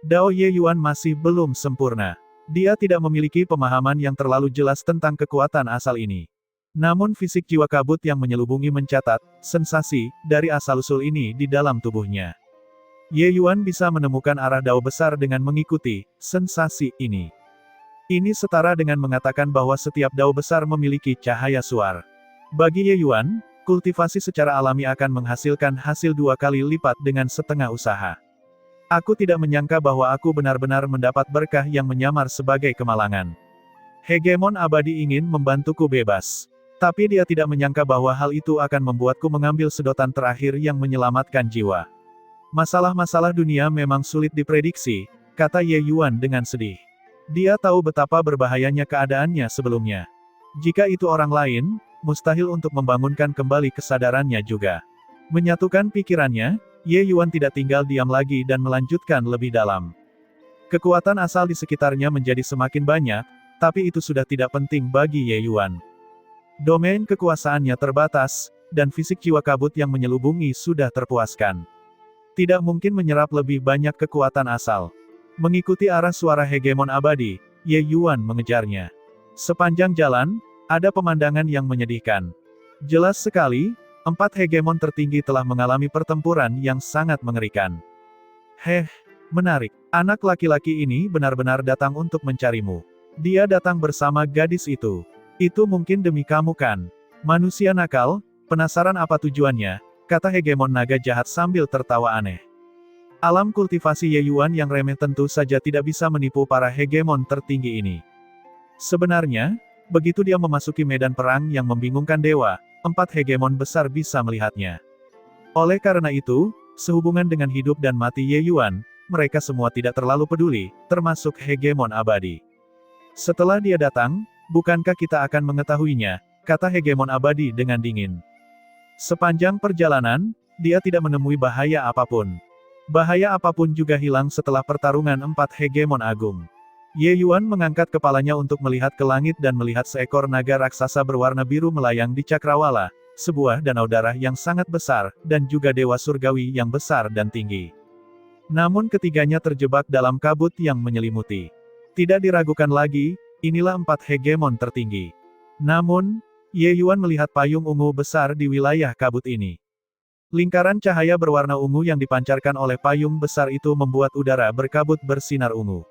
A: Dao Ye Yuan masih belum sempurna. Dia tidak memiliki pemahaman yang terlalu jelas tentang kekuatan asal ini. Namun fisik jiwa kabut yang menyelubungi mencatat sensasi dari asal-usul ini di dalam tubuhnya. Ye Yuan bisa menemukan arah dao besar dengan mengikuti sensasi ini. Ini setara dengan mengatakan bahwa setiap dao besar memiliki cahaya suar. Bagi Ye Yuan, kultivasi secara alami akan menghasilkan hasil 2 kali lipat dengan setengah usaha. Aku tidak menyangka bahwa aku benar-benar mendapat berkah yang menyamar sebagai kemalangan. Hegemon abadi ingin membantuku bebas. Tapi dia tidak menyangka bahwa hal itu akan membuatku mengambil sedotan terakhir yang menyelamatkan jiwa. Masalah-masalah dunia memang sulit diprediksi, kata Ye Yuan dengan sedih. Dia tahu betapa berbahayanya keadaannya sebelumnya. Jika itu orang lain, mustahil untuk membangunkan kembali kesadarannya juga. Menyatukan pikirannya, Ye Yuan tidak tinggal diam lagi dan melanjutkan lebih dalam. Kekuatan asal di sekitarnya menjadi semakin banyak, tapi itu sudah tidak penting bagi Ye Yuan. Domain kekuasaannya terbatas, dan fisik jiwa kabut yang menyelubungi sudah terpuaskan. Tidak mungkin menyerap lebih banyak kekuatan asal. Mengikuti arah suara hegemon abadi, Ye Yuan mengejarnya. Sepanjang jalan, ada pemandangan yang menyedihkan. Jelas sekali, 4 hegemon tertinggi telah mengalami pertempuran yang sangat mengerikan. Menarik. Anak laki-laki ini benar-benar datang untuk mencarimu. Dia datang bersama gadis itu. Itu mungkin demi kamu kan? Manusia nakal, penasaran apa tujuannya, kata hegemon naga jahat sambil tertawa aneh. Alam kultivasi Ye Yuan yang remeh tentu saja tidak bisa menipu para hegemon tertinggi ini. Sebenarnya, begitu dia memasuki medan perang yang membingungkan dewa, 4 hegemon besar bisa melihatnya. Oleh karena itu, sehubungan dengan hidup dan mati Ye Yuan, mereka semua tidak terlalu peduli, termasuk hegemon abadi. Setelah dia datang, bukankah kita akan mengetahuinya, kata hegemon abadi dengan dingin. Sepanjang perjalanan, dia tidak menemui bahaya apapun. Bahaya apapun juga hilang setelah pertarungan 4 hegemon agung. Ye Yuan mengangkat kepalanya untuk melihat ke langit dan melihat seekor naga raksasa berwarna biru melayang di cakrawala, sebuah danau darah yang sangat besar, dan juga dewa surgawi yang besar dan tinggi. Namun ketiganya terjebak dalam kabut yang menyelimuti. Tidak diragukan lagi, inilah 4 hegemon tertinggi. Namun, Ye Yuan melihat payung ungu besar di wilayah kabut ini. Lingkaran cahaya berwarna ungu yang dipancarkan oleh payung besar itu membuat udara berkabut bersinar ungu.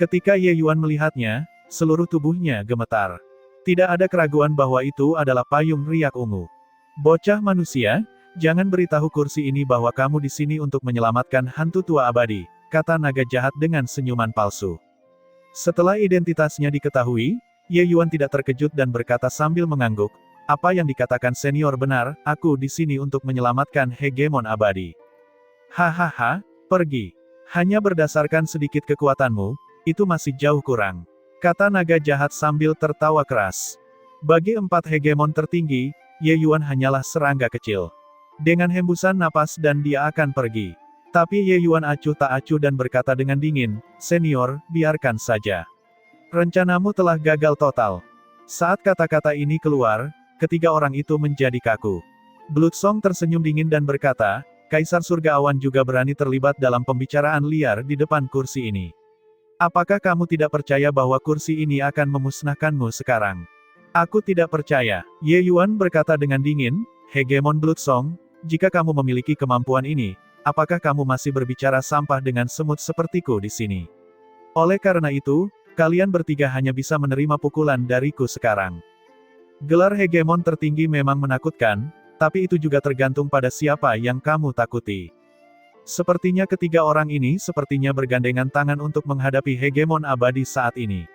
A: Ketika Ye Yuan melihatnya, seluruh tubuhnya gemetar. Tidak ada keraguan bahwa itu adalah payung riak ungu. Bocah manusia, jangan beritahu kursi ini bahwa kamu di sini untuk menyelamatkan hantu tua abadi, kata naga jahat dengan senyuman palsu. Setelah identitasnya diketahui, Ye Yuan tidak terkejut dan berkata sambil mengangguk, apa yang dikatakan senior benar, aku di sini untuk menyelamatkan hegemon abadi. Hahaha, pergi. Hanya berdasarkan sedikit kekuatanmu, itu masih jauh kurang, kata naga jahat sambil tertawa keras. Bagi 4 hegemon tertinggi, Ye Yuan hanyalah serangga kecil. Dengan hembusan napas dan dia akan pergi. Tapi Ye Yuan acuh tak acuh dan berkata dengan dingin, senior, biarkan saja. Rencanamu telah gagal total. Saat kata-kata ini keluar, ketiga orang itu menjadi kaku. Bloodsong tersenyum dingin dan berkata, Kaisar Surga Awan juga berani terlibat dalam pembicaraan liar di depan kursi ini. Apakah kamu tidak percaya bahwa kursi ini akan memusnahkanmu sekarang? Aku tidak percaya. Ye Yuan berkata dengan dingin, hegemon Bloodsong, jika kamu memiliki kemampuan ini, apakah kamu masih berbicara sampah dengan semut sepertiku di sini? Oleh karena itu, kalian bertiga hanya bisa menerima pukulan dariku sekarang. Gelar hegemon tertinggi memang menakutkan, tapi itu juga tergantung pada siapa yang kamu takuti. Sepertinya ketiga orang ini sepertinya bergandengan tangan untuk menghadapi hegemon abadi saat ini.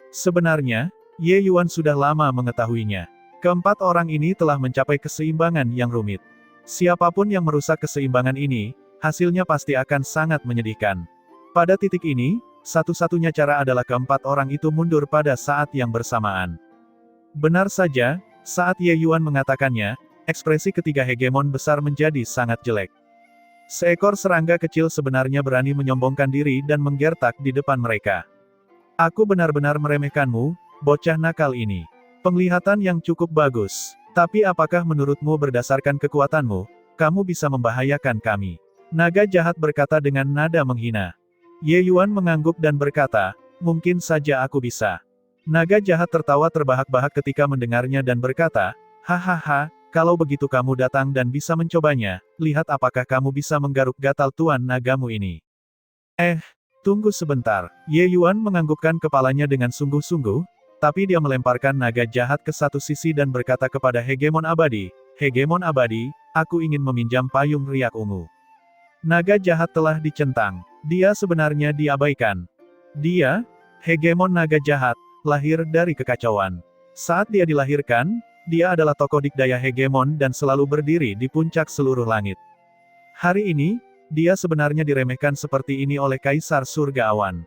A: Sebenarnya, Ye Yuan sudah lama mengetahuinya. Keempat orang ini telah mencapai keseimbangan yang rumit. Siapapun yang merusak keseimbangan ini, hasilnya pasti akan sangat menyedihkan. Pada titik ini, satu-satunya cara adalah keempat orang itu mundur pada saat yang bersamaan. Benar saja, saat Ye Yuan mengatakannya, ekspresi ketiga hegemon besar menjadi sangat jelek. Seekor serangga kecil sebenarnya berani menyombongkan diri dan menggertak di depan mereka. Aku benar-benar meremehkanmu, bocah nakal ini. Penglihatan yang cukup bagus. Tapi apakah menurutmu berdasarkan kekuatanmu, kamu bisa membahayakan kami? Naga jahat berkata dengan nada menghina. Ye Yuan mengangguk dan berkata, mungkin saja aku bisa. Naga jahat tertawa terbahak-bahak ketika mendengarnya dan berkata, hahaha, kalau begitu kamu datang dan bisa mencobanya, lihat apakah kamu bisa menggaruk gatal tuan nagamu ini. Tunggu sebentar. Ye Yuan menganggukkan kepalanya dengan sungguh-sungguh, tapi dia melemparkan naga jahat ke satu sisi dan berkata kepada Hegemon Abadi, Hegemon Abadi, aku ingin meminjam payung riak ungu. Naga jahat telah dicentang. Dia sebenarnya diabaikan. Dia, Hegemon Naga Jahat, lahir dari kekacauan. Saat dia dilahirkan, dia adalah tokoh dikdaya Hegemon dan selalu berdiri di puncak seluruh langit. Hari ini, dia sebenarnya diremehkan seperti ini oleh Kaisar Surga Awan.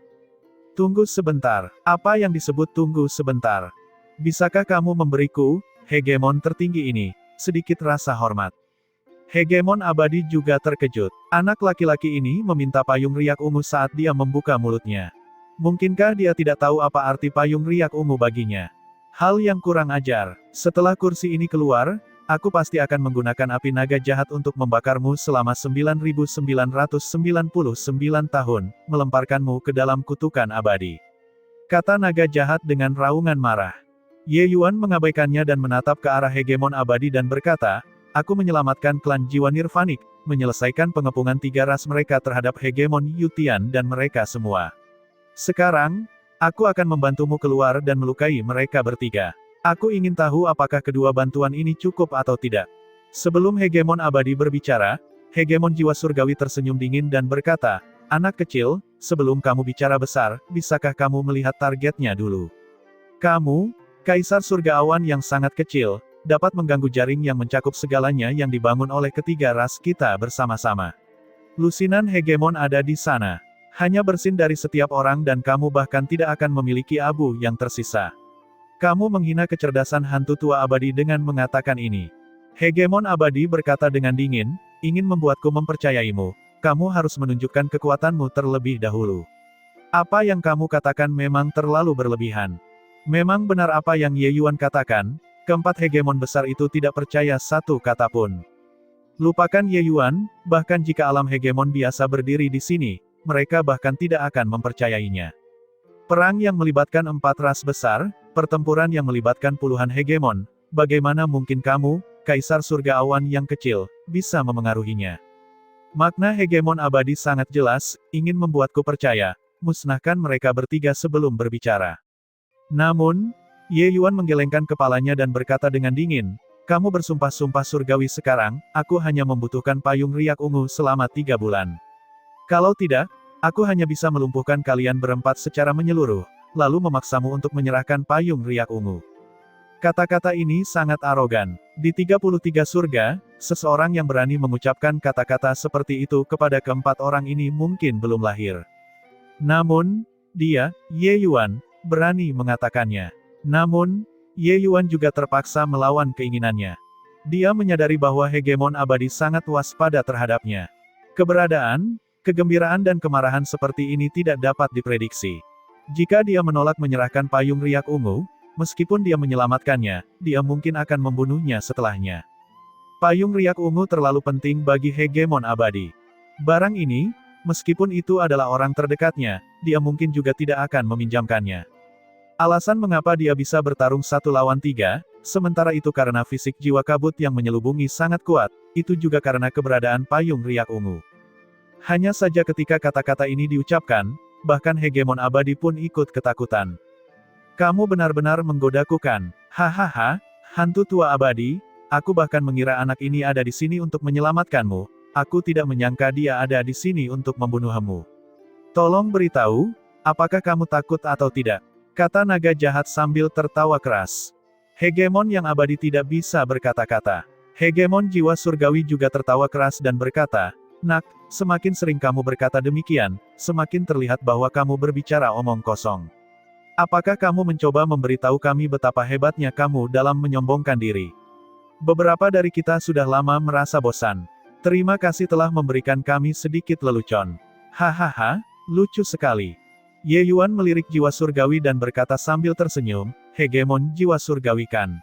A: Tunggu sebentar, apa yang disebut tunggu sebentar? Bisakah kamu memberiku, Hegemon tertinggi ini, sedikit rasa hormat? Hegemon Abadi juga terkejut. Anak laki-laki ini meminta payung riak ungu saat dia membuka mulutnya. Mungkinkah dia tidak tahu apa arti payung riak ungu baginya? Hal yang kurang ajar. Setelah kursi ini keluar, aku pasti akan menggunakan api naga jahat untuk membakarmu selama 9.999 tahun, melemparkanmu ke dalam kutukan abadi. Kata naga jahat dengan raungan marah. Ye Yuan mengabaikannya dan menatap ke arah Hegemon Abadi dan berkata, aku menyelamatkan klan jiwa nirvanik, menyelesaikan pengepungan tiga ras mereka terhadap Hegemon Yutian dan mereka semua. Sekarang, aku akan membantumu keluar dan melukai mereka bertiga. Aku ingin tahu apakah kedua bantuan ini cukup atau tidak. Sebelum Hegemon Abadi berbicara, Hegemon Jiwa Surgawi tersenyum dingin dan berkata, anak kecil, sebelum kamu bicara besar, bisakah kamu melihat targetnya dulu? Kamu, Kaisar Surga Awan yang sangat kecil, dapat mengganggu jaring yang mencakup segalanya yang dibangun oleh ketiga ras kita bersama-sama. Lusinan Hegemon ada di sana. Hanya bersin dari setiap orang dan kamu bahkan tidak akan memiliki abu yang tersisa. Kamu menghina kecerdasan hantu tua abadi dengan mengatakan ini. Hegemon Abadi berkata dengan dingin, ingin membuatku mempercayaimu. Kamu harus menunjukkan kekuatanmu terlebih dahulu. Apa yang kamu katakan memang terlalu berlebihan. Memang benar apa yang Ye Yuan katakan, keempat hegemon besar itu tidak percaya satu kata pun. Lupakan Ye Yuan, bahkan jika alam hegemon biasa berdiri di sini, mereka bahkan tidak akan mempercayainya. Perang yang melibatkan empat ras besar, pertempuran yang melibatkan puluhan hegemon, bagaimana mungkin kamu, Kaisar Surga Awan yang kecil, bisa memengaruhinya? Makna hegemon abadi sangat jelas, ingin membuatku percaya, musnahkan mereka bertiga sebelum berbicara. Namun, Ye Yuan menggelengkan kepalanya dan berkata dengan dingin, kamu bersumpah-sumpah surgawi sekarang, aku hanya membutuhkan payung riak ungu selama 3 bulan. Kalau tidak, aku hanya bisa melumpuhkan kalian berempat secara menyeluruh, lalu memaksamu untuk menyerahkan payung riak ungu. Kata-kata ini sangat arogan. Di 33 surga, seseorang yang berani mengucapkan kata-kata seperti itu kepada keempat orang ini mungkin belum lahir. Namun, dia, Ye Yuan, berani mengatakannya. Namun, Ye Yuan juga terpaksa melawan keinginannya. Dia menyadari bahwa hegemon abadi sangat waspada terhadapnya. Keberadaan, kegembiraan dan kemarahan seperti ini tidak dapat diprediksi. Jika dia menolak menyerahkan payung riak ungu, meskipun dia menyelamatkannya, dia mungkin akan membunuhnya setelahnya. Payung riak ungu terlalu penting bagi hegemon abadi. Barang ini, meskipun itu adalah orang terdekatnya, dia mungkin juga tidak akan meminjamkannya. Alasan mengapa dia bisa bertarung 1 lawan 3, sementara itu karena fisik jiwa kabut yang menyelubungi sangat kuat, itu juga karena keberadaan payung riak ungu. Hanya saja ketika kata-kata ini diucapkan, bahkan hegemon abadi pun ikut ketakutan. Kamu benar-benar menggodaku kan? Hahaha, hantu tua abadi, aku bahkan mengira anak ini ada di sini untuk menyelamatkanmu, aku tidak menyangka dia ada di sini untuk membunuhmu. Tolong beritahu, apakah kamu takut atau tidak? Kata naga jahat sambil tertawa keras. Hegemon yang abadi tidak bisa berkata-kata. Hegemon jiwa surgawi juga tertawa keras dan berkata, "Nak, semakin sering kamu berkata demikian, semakin terlihat bahwa kamu berbicara omong kosong. Apakah kamu mencoba memberitahu kami betapa hebatnya kamu dalam menyombongkan diri? Beberapa dari kita sudah lama merasa bosan. Terima kasih telah memberikan kami sedikit lelucon." Hahaha, lucu sekali. Ye Yuan melirik jiwa surgawi dan berkata sambil tersenyum, "Hegemon jiwa surgawi kan?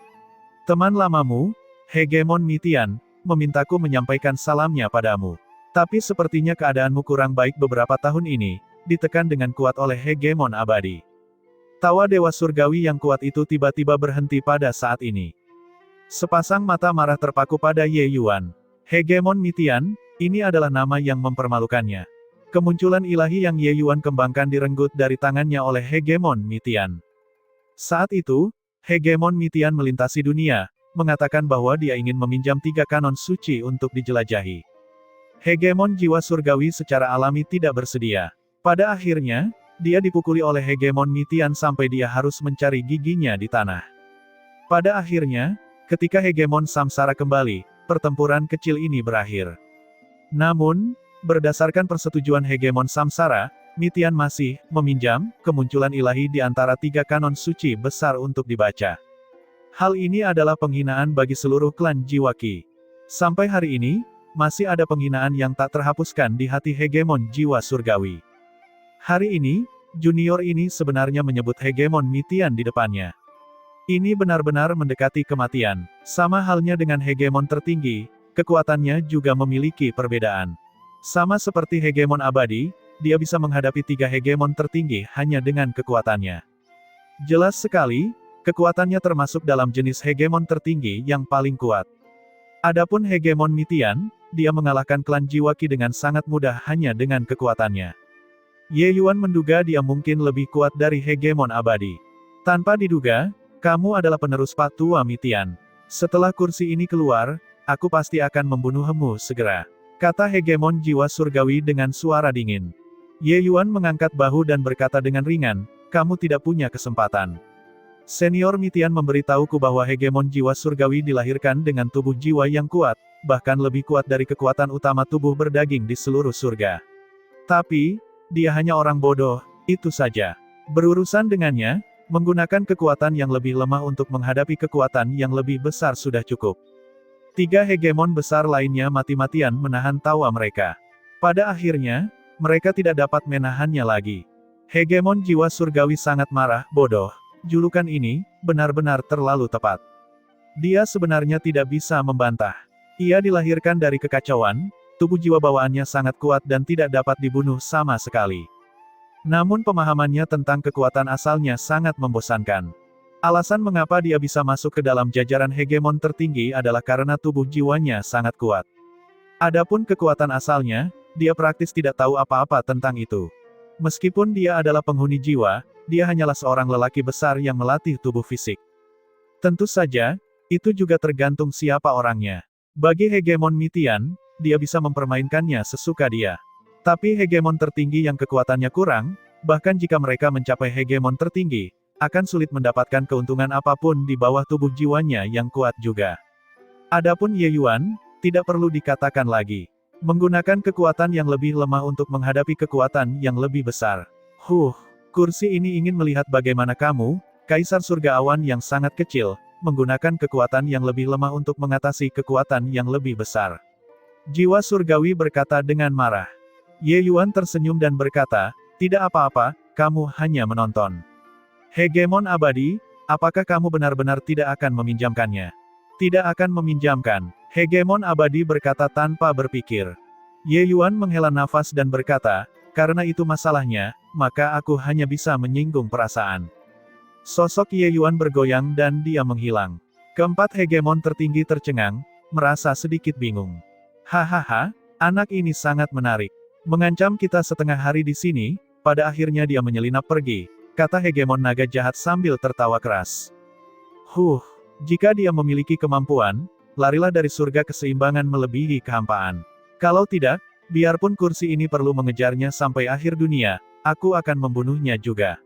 A: Teman lamamu, Hegemon Mitian, memintaku menyampaikan salamnya padamu. Tapi sepertinya keadaanmu kurang baik beberapa tahun ini, ditekan dengan kuat oleh Hegemon abadi." Tawa dewa surgawi yang kuat itu tiba-tiba berhenti pada saat ini. Sepasang mata marah terpaku pada Ye Yuan. Hegemon Mitian, ini adalah nama yang mempermalukannya. Kemunculan ilahi yang Ye Yuan kembangkan direnggut dari tangannya oleh Hegemon Mitian. Saat itu, Hegemon Mitian melintasi dunia, mengatakan bahwa dia ingin meminjam 3 kanon suci untuk dijelajahi. Hegemon jiwa surgawi secara alami tidak bersedia. Pada akhirnya, dia dipukuli oleh Hegemon Mitian sampai dia harus mencari giginya di tanah. Pada akhirnya, ketika Hegemon Samsara kembali, pertempuran kecil ini berakhir. Namun, berdasarkan persetujuan Hegemon Samsara, Mitian masih meminjam kemunculan ilahi di antara 3 kanon suci besar untuk dibaca. Hal ini adalah penghinaan bagi seluruh klan Jiwa Qi. Sampai hari ini, masih ada penghinaan yang tak terhapuskan di hati Hegemon jiwa surgawi. Hari ini, junior ini sebenarnya menyebut Hegemon Mitian di depannya. Ini benar-benar mendekati kematian. Sama halnya dengan Hegemon tertinggi, kekuatannya juga memiliki perbedaan. Sama seperti Hegemon abadi, dia bisa menghadapi 3 Hegemon tertinggi hanya dengan kekuatannya. Jelas sekali, kekuatannya termasuk dalam jenis Hegemon tertinggi yang paling kuat. Adapun Hegemon Mitian, dia mengalahkan klan Jiwa Qi dengan sangat mudah hanya dengan kekuatannya. Ye Yuan menduga dia mungkin lebih kuat dari Hegemon abadi. Tanpa diduga, kamu adalah penerus Patua Mitian. Setelah kursi ini keluar, aku pasti akan membunuhmu segera, kata Hegemon jiwa surgawi dengan suara dingin. Ye Yuan mengangkat bahu dan berkata dengan ringan, "Kamu tidak punya kesempatan. Senior Mitian memberitahuku bahwa Hegemon jiwa surgawi dilahirkan dengan tubuh jiwa yang kuat, bahkan lebih kuat dari kekuatan utama tubuh berdaging di seluruh surga. Tapi, dia hanya orang bodoh, itu saja. Berurusan dengannya, menggunakan kekuatan yang lebih lemah untuk menghadapi kekuatan yang lebih besar sudah cukup." 3 Hegemon besar lainnya mati-matian menahan tawa mereka. Pada akhirnya, mereka tidak dapat menahannya lagi. Hegemon jiwa surgawi sangat marah, "Bodoh. Julukan ini, benar-benar terlalu tepat." Dia sebenarnya tidak bisa membantah. Ia dilahirkan dari kekacauan, tubuh jiwa bawaannya sangat kuat dan tidak dapat dibunuh sama sekali. Namun pemahamannya tentang kekuatan asalnya sangat membosankan. Alasan mengapa dia bisa masuk ke dalam jajaran Hegemon tertinggi adalah karena tubuh jiwanya sangat kuat. Adapun kekuatan asalnya, dia praktis tidak tahu apa-apa tentang itu. Meskipun dia adalah penghuni jiwa, dia hanyalah seorang lelaki besar yang melatih tubuh fisik. Tentu saja, itu juga tergantung siapa orangnya. Bagi Hegemon Mitian, dia bisa mempermainkannya sesuka dia. Tapi Hegemon tertinggi yang kekuatannya kurang, bahkan jika mereka mencapai Hegemon tertinggi, akan sulit mendapatkan keuntungan apapun di bawah tubuh jiwanya yang kuat juga. Adapun Ye Yuan, tidak perlu dikatakan lagi. Menggunakan kekuatan yang lebih lemah untuk menghadapi kekuatan yang lebih besar. Kursi ini ingin melihat bagaimana kamu, Kaisar Surga Awan yang sangat kecil, menggunakan kekuatan yang lebih lemah untuk mengatasi kekuatan yang lebih besar. Jiwa surgawi berkata dengan marah. Ye Yuan tersenyum dan berkata, "Tidak apa-apa, kamu hanya menonton." Hegemon abadi, apakah kamu benar-benar tidak akan meminjamkannya? Tidak akan meminjamkan. Hegemon abadi berkata tanpa berpikir. Ye Yuan menghela nafas dan berkata, "Karena itu masalahnya, maka aku hanya bisa menyinggung perasaan." Sosok Ye Yuan bergoyang dan dia menghilang. Keempat Hegemon tertinggi tercengang, merasa sedikit bingung. Hahaha, anak ini sangat menarik. Mengancam kita setengah hari di sini, pada akhirnya dia menyelinap pergi, kata Hegemon naga jahat sambil tertawa keras. Jika dia memiliki kemampuan, larilah dari surga keseimbangan melebihi kehampaan. Kalau tidak, biarpun kursi ini perlu mengejarnya sampai akhir dunia, aku akan membunuhnya juga.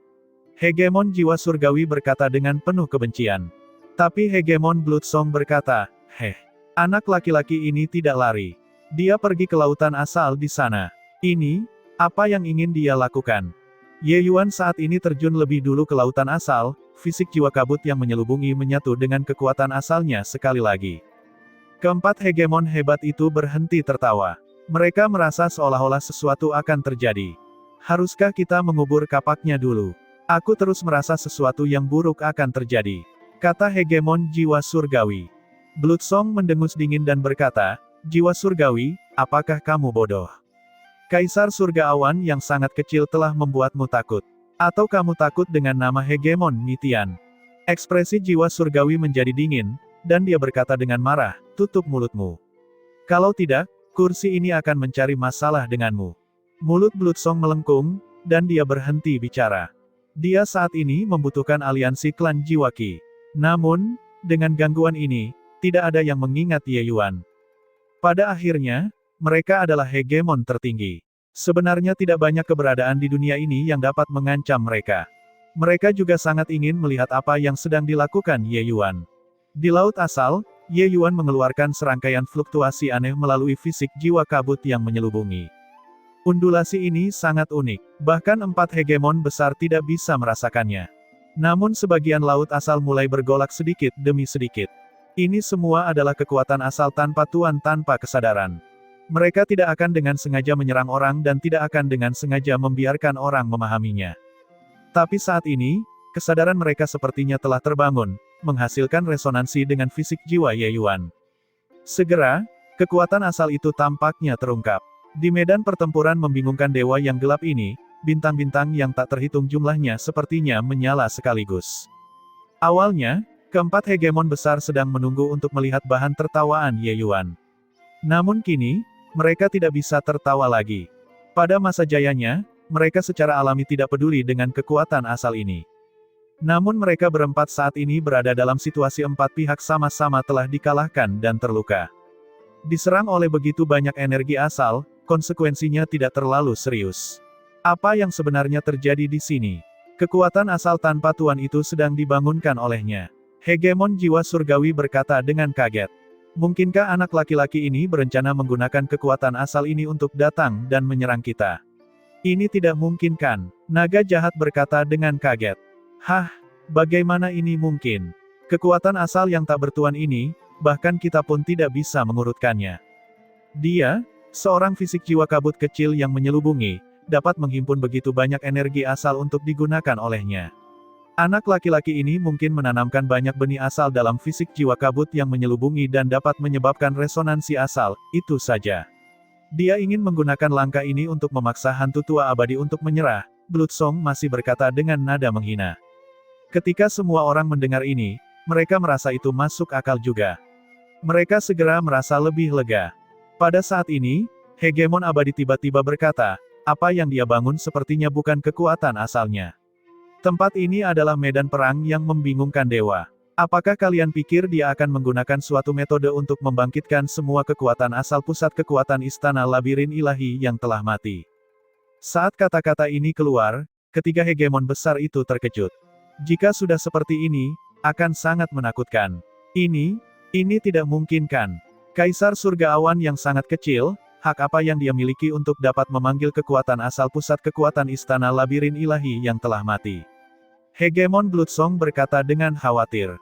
A: Hegemon jiwa surgawi berkata dengan penuh kebencian. Tapi Hegemon Bloodsong berkata, anak laki-laki ini tidak lari. Dia pergi ke lautan asal di sana. Ini, apa yang ingin dia lakukan? Ye Yuan saat ini terjun lebih dulu ke lautan asal, fisik jiwa kabut yang menyelubungi menyatu dengan kekuatan asalnya sekali lagi. Keempat hegemon hebat itu berhenti tertawa. Mereka merasa seolah-olah sesuatu akan terjadi. Haruskah kita mengubur kapaknya dulu? Aku terus merasa sesuatu yang buruk akan terjadi, kata hegemon jiwa surgawi. Bloodsong mendengus dingin dan berkata, jiwa surgawi, apakah kamu bodoh? Kaisar surga awan yang sangat kecil telah membuatmu takut. Atau kamu takut dengan nama hegemon Mitian? Ekspresi jiwa surgawi menjadi dingin, dan dia berkata dengan marah, tutup mulutmu. Kalau tidak, kursi ini akan mencari masalah denganmu. Mulut Bloodsong melengkung, dan dia berhenti bicara. Dia saat ini membutuhkan aliansi klan jiwa Qi. Namun, dengan gangguan ini, tidak ada yang mengingat Ye Yuan. Pada akhirnya, mereka adalah hegemon tertinggi. Sebenarnya tidak banyak keberadaan di dunia ini yang dapat mengancam mereka. Mereka juga sangat ingin melihat apa yang sedang dilakukan Ye Yuan. Di laut asal, Ye Yuan mengeluarkan serangkaian fluktuasi aneh melalui fisik jiwa kabut yang menyelubungi. Undulasi ini sangat unik, bahkan 4 hegemon besar tidak bisa merasakannya. Namun sebagian laut asal mulai bergolak sedikit demi sedikit. Ini semua adalah kekuatan asal tanpa tuan tanpa kesadaran. Mereka tidak akan dengan sengaja menyerang orang dan tidak akan dengan sengaja membiarkan orang memahaminya. Tapi saat ini, kesadaran mereka sepertinya telah terbangun, menghasilkan resonansi dengan fisik jiwa Ye Yuan. Segera, kekuatan asal itu tampaknya terungkap. Di medan pertempuran membingungkan dewa yang gelap ini, bintang-bintang yang tak terhitung jumlahnya sepertinya menyala sekaligus. Awalnya, keempat hegemon besar sedang menunggu untuk melihat bahan tertawaan Ye Yuan. Namun kini, mereka tidak bisa tertawa lagi. Pada masa jayanya, mereka secara alami tidak peduli dengan kekuatan asal ini. Namun mereka berempat saat ini berada dalam situasi 4 pihak sama-sama telah dikalahkan dan terluka. Diserang oleh begitu banyak energi asal, konsekuensinya tidak terlalu serius. Apa yang sebenarnya terjadi di sini? Kekuatan asal tanpa tuan itu sedang dibangunkan olehnya. Hegemon jiwa surgawi berkata dengan kaget. Mungkinkah anak laki-laki ini berencana menggunakan kekuatan asal ini untuk datang dan menyerang kita? Ini tidak mungkin kan? Naga jahat berkata dengan kaget. Hah? Bagaimana ini mungkin? Kekuatan asal yang tak bertuan ini, bahkan kita pun tidak bisa mengurutkannya. Dia, seorang fisik jiwa kabut kecil yang menyelubungi, dapat menghimpun begitu banyak energi asal untuk digunakan olehnya. Anak laki-laki ini mungkin menanamkan banyak benih asal dalam fisik jiwa kabut yang menyelubungi dan dapat menyebabkan resonansi asal, itu saja. Dia ingin menggunakan langkah ini untuk memaksa hantu tua abadi untuk menyerah, Bloodsong masih berkata dengan nada menghina. Ketika semua orang mendengar ini, mereka merasa itu masuk akal juga. Mereka segera merasa lebih lega. Pada saat ini, hegemon abadi tiba-tiba berkata, apa yang dia bangun sepertinya bukan kekuatan asalnya. Tempat ini adalah medan perang yang membingungkan dewa. Apakah kalian pikir dia akan menggunakan suatu metode untuk membangkitkan semua kekuatan asal pusat kekuatan istana labirin ilahi yang telah mati? Saat kata-kata ini keluar, ketiga hegemon besar itu terkejut. Jika sudah seperti ini, akan sangat menakutkan. Ini tidak mungkin kan? Kaisar surga awan yang sangat kecil, hak apa yang dia miliki untuk dapat memanggil kekuatan asal pusat kekuatan istana labirin ilahi yang telah mati? Hegemon Bloodsong berkata dengan khawatir.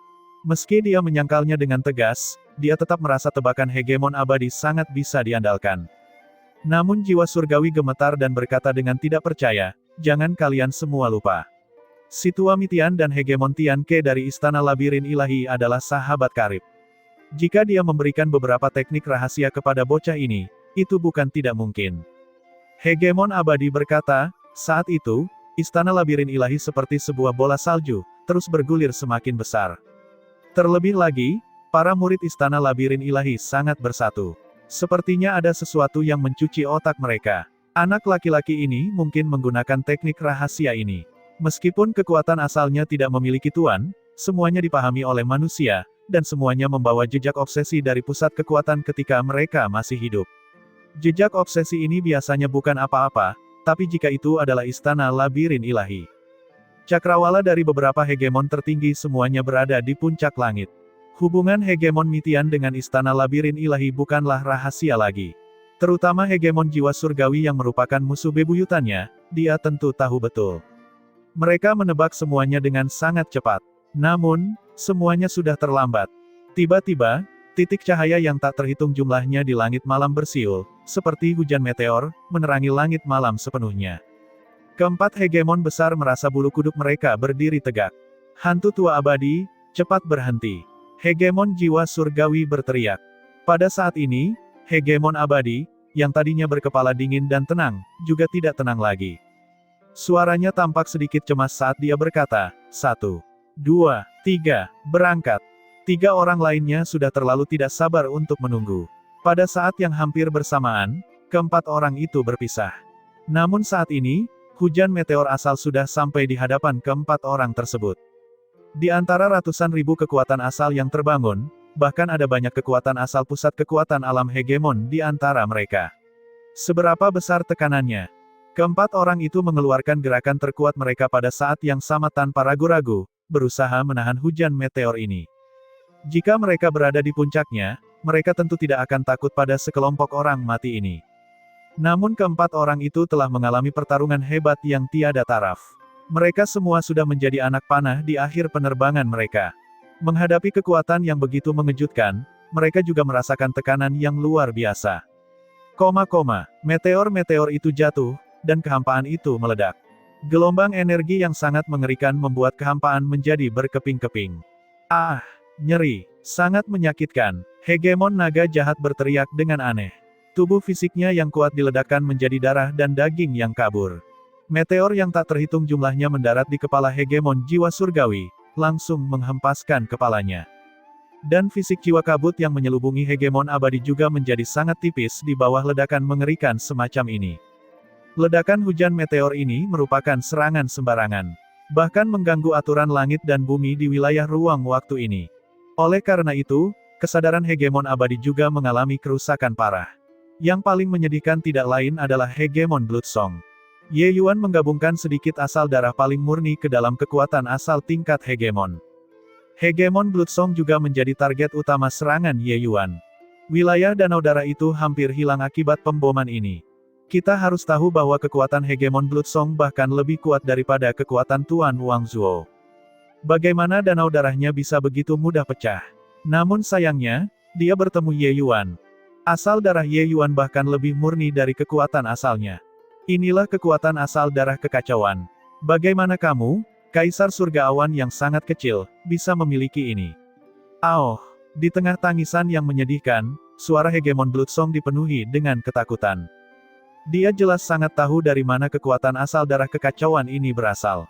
A: Meski dia menyangkalnya dengan tegas, dia tetap merasa tebakan hegemon abadi sangat bisa diandalkan. Namun jiwa surgawi gemetar dan berkata dengan tidak percaya, jangan kalian semua lupa. Situa Mitian dan hegemon Tian Ke dari istana labirin ilahi adalah sahabat karib. Jika dia memberikan beberapa teknik rahasia kepada bocah ini, itu bukan tidak mungkin. Hegemon abadi berkata, saat itu, istana labirin ilahi seperti sebuah bola salju, terus bergulir semakin besar. Terlebih lagi, para murid istana labirin ilahi sangat bersatu. Sepertinya ada sesuatu yang mencuci otak mereka. Anak laki-laki ini mungkin menggunakan teknik rahasia ini. Meskipun kekuatan asalnya tidak memiliki tuan, semuanya dipahami oleh manusia, dan semuanya membawa jejak obsesi dari pusat kekuatan ketika mereka masih hidup. Jejak obsesi ini biasanya bukan apa-apa, tapi jika itu adalah istana labirin ilahi. Cakrawala dari beberapa hegemon tertinggi semuanya berada di puncak langit. Hubungan hegemon Mitian dengan istana labirin ilahi bukanlah rahasia lagi. Terutama hegemon jiwa surgawi yang merupakan musuh bebuyutannya, dia tentu tahu betul. Mereka menebak semuanya dengan sangat cepat. Namun, semuanya sudah terlambat. Tiba-tiba, titik cahaya yang tak terhitung jumlahnya di langit malam bersiul, seperti hujan meteor, menerangi langit malam sepenuhnya. Keempat hegemon besar merasa bulu kuduk mereka berdiri tegak. Hantu tua abadi, cepat berhenti. Hegemon jiwa surgawi berteriak. Pada saat ini, hegemon abadi, yang tadinya berkepala dingin dan tenang, juga tidak tenang lagi. Suaranya tampak sedikit cemas saat dia berkata, 1, 2, 3, berangkat. 3 orang lainnya sudah terlalu tidak sabar untuk menunggu. Pada saat yang hampir bersamaan, keempat orang itu berpisah. Namun saat ini, hujan meteor asal sudah sampai di hadapan keempat orang tersebut. Di antara ratusan ribu kekuatan asal yang terbangun, bahkan ada banyak kekuatan asal pusat kekuatan alam hegemon di antara mereka. Seberapa besar tekanannya? Keempat orang itu mengeluarkan gerakan terkuat mereka pada saat yang sama tanpa ragu-ragu, berusaha menahan hujan meteor ini. Jika mereka berada di puncaknya, mereka tentu tidak akan takut pada sekelompok orang mati ini. Namun keempat orang itu telah mengalami pertarungan hebat yang tiada taraf. Mereka semua sudah menjadi anak panah di akhir penerbangan mereka. Menghadapi kekuatan yang begitu mengejutkan, mereka juga merasakan tekanan yang luar biasa. Meteor-meteor itu jatuh, dan kehampaan itu meledak. Gelombang energi yang sangat mengerikan membuat kehampaan menjadi berkeping-keping. Ah, nyeri, sangat menyakitkan. Hegemon naga jahat berteriak dengan aneh. Tubuh fisiknya yang kuat diledakkan menjadi darah dan daging yang kabur. Meteor yang tak terhitung jumlahnya mendarat di kepala hegemon jiwa surgawi, langsung menghempaskan kepalanya. Dan fisik jiwa kabut yang menyelubungi hegemon abadi juga menjadi sangat tipis di bawah ledakan mengerikan semacam ini. Ledakan hujan meteor ini merupakan serangan sembarangan. Bahkan mengganggu aturan langit dan bumi di wilayah ruang waktu ini. Oleh karena itu, kesadaran hegemon abadi juga mengalami kerusakan parah. Yang paling menyedihkan tidak lain adalah hegemon Bloodsong. Ye Yuan menggabungkan sedikit asal darah paling murni ke dalam kekuatan asal tingkat hegemon. Hegemon Bloodsong juga menjadi target utama serangan Ye Yuan. Wilayah danau darah itu hampir hilang akibat pemboman ini. Kita harus tahu bahwa kekuatan hegemon Bloodsong bahkan lebih kuat daripada kekuatan Tuan Wang Zuo. Bagaimana danau darahnya bisa begitu mudah pecah? Namun sayangnya, dia bertemu Ye Yuan. Asal darah Ye Yuan bahkan lebih murni dari kekuatan asalnya. Inilah kekuatan asal darah kekacauan. Bagaimana kamu, Kaisar Surga Awan yang sangat kecil, bisa memiliki ini? Oh, di tengah tangisan yang menyedihkan, suara hegemon Bloodsong dipenuhi dengan ketakutan. Dia jelas sangat tahu dari mana kekuatan asal darah kekacauan ini berasal.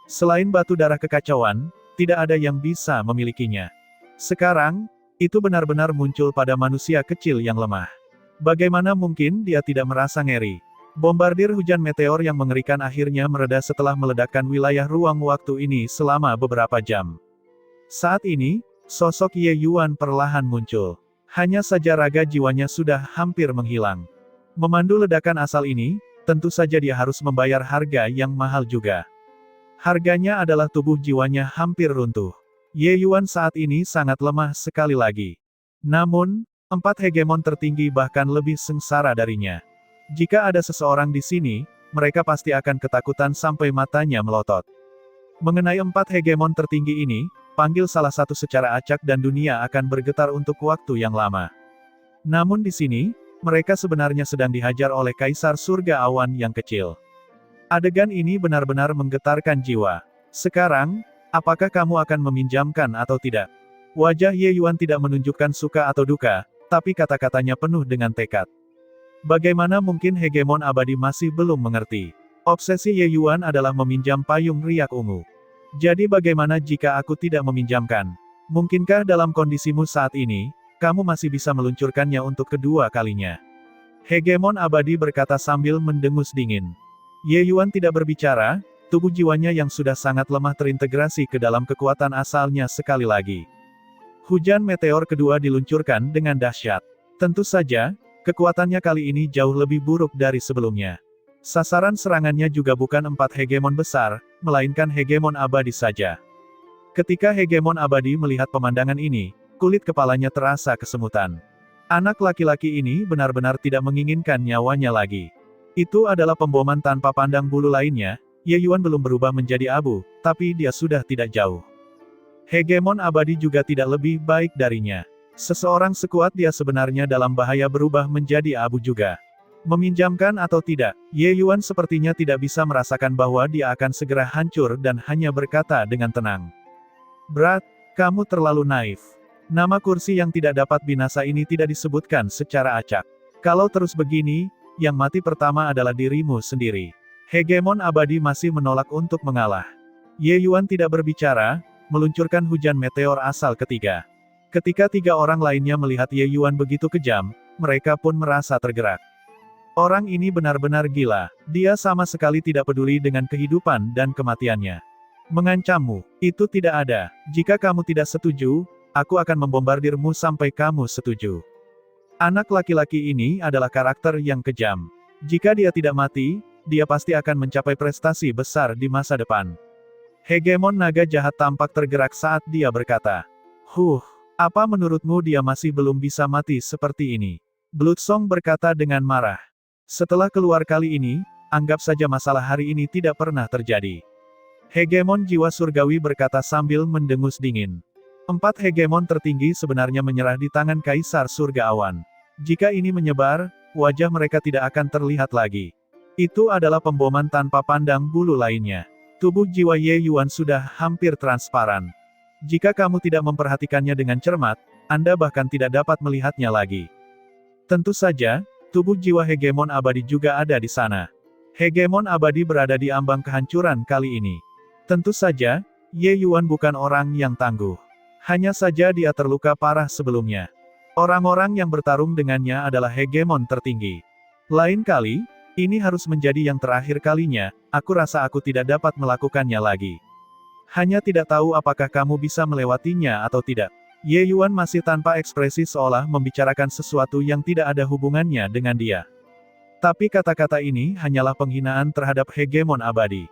A: Selain batu darah kekacauan, tidak ada yang bisa memilikinya. Sekarang, itu benar-benar muncul pada manusia kecil yang lemah. Bagaimana mungkin dia tidak merasa ngeri? Bombardir hujan meteor yang mengerikan akhirnya mereda setelah meledakkan wilayah ruang waktu ini selama beberapa jam. Saat ini, sosok Ye Yuan perlahan muncul. Hanya saja raga jiwanya sudah hampir menghilang. Memandu ledakan asal ini, tentu saja dia harus membayar harga yang mahal juga. Harganya adalah tubuh jiwanya hampir runtuh. Ye Yuan saat ini sangat lemah sekali lagi. Namun, 4 hegemon tertinggi bahkan lebih sengsara darinya. Jika ada seseorang di sini, mereka pasti akan ketakutan sampai matanya melotot. Mengenai 4 hegemon tertinggi ini, panggil salah satu secara acak dan dunia akan bergetar untuk waktu yang lama. Namun di sini, mereka sebenarnya sedang dihajar oleh Kaisar Surga Awan yang kecil. Adegan ini benar-benar menggetarkan jiwa. Sekarang, apakah kamu akan meminjamkan atau tidak? Wajah Ye Yuan tidak menunjukkan suka atau duka, tapi kata-katanya penuh dengan tekad. Bagaimana mungkin hegemon abadi masih belum mengerti? Obsesi Ye Yuan adalah meminjam payung riak ungu. Jadi bagaimana jika aku tidak meminjamkan? Mungkinkah dalam kondisimu saat ini, kamu masih bisa meluncurkannya untuk kedua kalinya? Hegemon abadi berkata sambil mendengus dingin. Ye Yuan tidak berbicara, tubuh jiwanya yang sudah sangat lemah terintegrasi ke dalam kekuatan asalnya sekali lagi. Hujan meteor kedua diluncurkan dengan dahsyat. Tentu saja, kekuatannya kali ini jauh lebih buruk dari sebelumnya. Sasaran serangannya juga bukan 4 hegemon besar, melainkan hegemon abadi saja. Ketika hegemon abadi melihat pemandangan ini, kulit kepalanya terasa kesemutan. Anak laki-laki ini benar-benar tidak menginginkan nyawanya lagi. Itu adalah pemboman tanpa pandang bulu lainnya. Ye Yuan belum berubah menjadi abu, tapi dia sudah tidak jauh. Hegemon abadi juga tidak lebih baik darinya. Seseorang sekuat dia sebenarnya dalam bahaya berubah menjadi abu juga. Meminjamkan atau tidak, Ye Yuan sepertinya tidak bisa merasakan bahwa dia akan segera hancur dan hanya berkata dengan tenang. Berat, kamu terlalu naif. Nama kursi yang tidak dapat binasa ini tidak disebutkan secara acak. Kalau terus begini, yang mati pertama adalah dirimu sendiri. Hegemon abadi masih menolak untuk mengalah. Ye Yuan tidak berbicara, meluncurkan hujan meteor asal ketiga. Ketika tiga orang lainnya melihat Ye Yuan begitu kejam, mereka pun merasa tergerak. Orang ini benar-benar gila, dia sama sekali tidak peduli dengan kehidupan dan kematiannya. Mengancammu, itu tidak ada. Jika kamu tidak setuju, aku akan membombardirmu sampai kamu setuju. Anak laki-laki ini adalah karakter yang kejam. Jika dia tidak mati, dia pasti akan mencapai prestasi besar di masa depan. Hegemon naga jahat tampak tergerak saat dia berkata, apa menurutmu dia masih belum bisa mati seperti ini? Bloodsong berkata dengan marah. Setelah keluar kali ini, anggap saja masalah hari ini tidak pernah terjadi. Hegemon jiwa surgawi berkata sambil mendengus dingin. 4 hegemon tertinggi sebenarnya menyerah di tangan Kaisar Surga Awan. Jika ini menyebar, wajah mereka tidak akan terlihat lagi. Itu adalah pemboman tanpa pandang bulu lainnya. Tubuh jiwa Ye Yuan sudah hampir transparan. Jika kamu tidak memperhatikannya dengan cermat, Anda bahkan tidak dapat melihatnya lagi. Tentu saja, tubuh jiwa hegemon abadi juga ada di sana. Hegemon abadi berada di ambang kehancuran kali ini. Tentu saja, Ye Yuan bukan orang yang tangguh. Hanya saja dia terluka parah sebelumnya. Orang-orang yang bertarung dengannya adalah hegemon tertinggi. Lain kali, ini harus menjadi yang terakhir kalinya, aku rasa aku tidak dapat melakukannya lagi. Hanya tidak tahu apakah kamu bisa melewatinya atau tidak. Ye Yuan masih tanpa ekspresi seolah membicarakan sesuatu yang tidak ada hubungannya dengan dia. Tapi kata-kata ini hanyalah penghinaan terhadap hegemon abadi.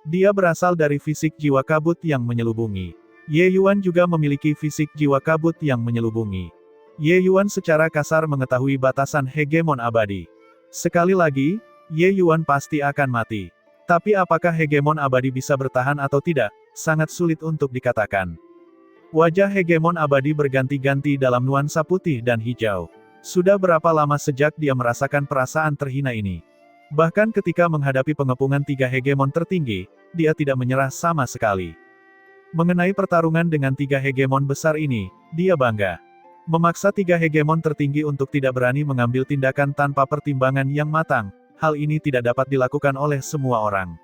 A: Dia berasal dari fisik jiwa kabut yang menyelubungi. Ye Yuan juga memiliki fisik jiwa kabut yang menyelubungi. Ye Yuan secara kasar mengetahui batasan hegemon abadi. Sekali lagi, Ye Yuan pasti akan mati. Tapi apakah hegemon abadi bisa bertahan atau tidak, sangat sulit untuk dikatakan. Wajah hegemon abadi berganti-ganti dalam nuansa putih dan hijau. Sudah berapa lama sejak dia merasakan perasaan terhina ini? Bahkan ketika menghadapi pengepungan 3 hegemon tertinggi, dia tidak menyerah sama sekali. Mengenai pertarungan dengan 3 hegemon besar ini, dia bangga. Memaksa 3 hegemon tertinggi untuk tidak berani mengambil tindakan tanpa pertimbangan yang matang, hal ini tidak dapat dilakukan oleh semua orang.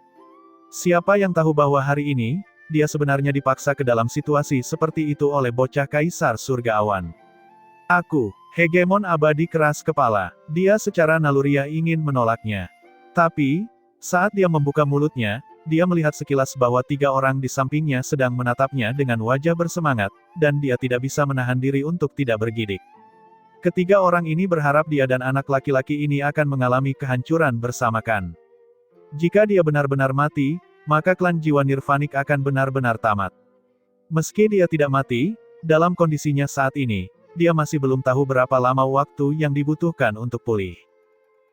A: Siapa yang tahu bahwa hari ini, dia sebenarnya dipaksa ke dalam situasi seperti itu oleh bocah Kaisar Surga Awan. Aku, hegemon abadi keras kepala, dia secara naluriah ingin menolaknya. Tapi, saat dia membuka mulutnya, dia melihat sekilas bahwa 3 orang di sampingnya sedang menatapnya dengan wajah bersemangat, dan dia tidak bisa menahan diri untuk tidak bergidik. Ketiga orang ini berharap dia dan anak laki-laki ini akan mengalami kehancuran bersamakan. Jika dia benar-benar mati, maka klan jiwa nirvanik akan benar-benar tamat. Meski dia tidak mati, dalam kondisinya saat ini, dia masih belum tahu berapa lama waktu yang dibutuhkan untuk pulih.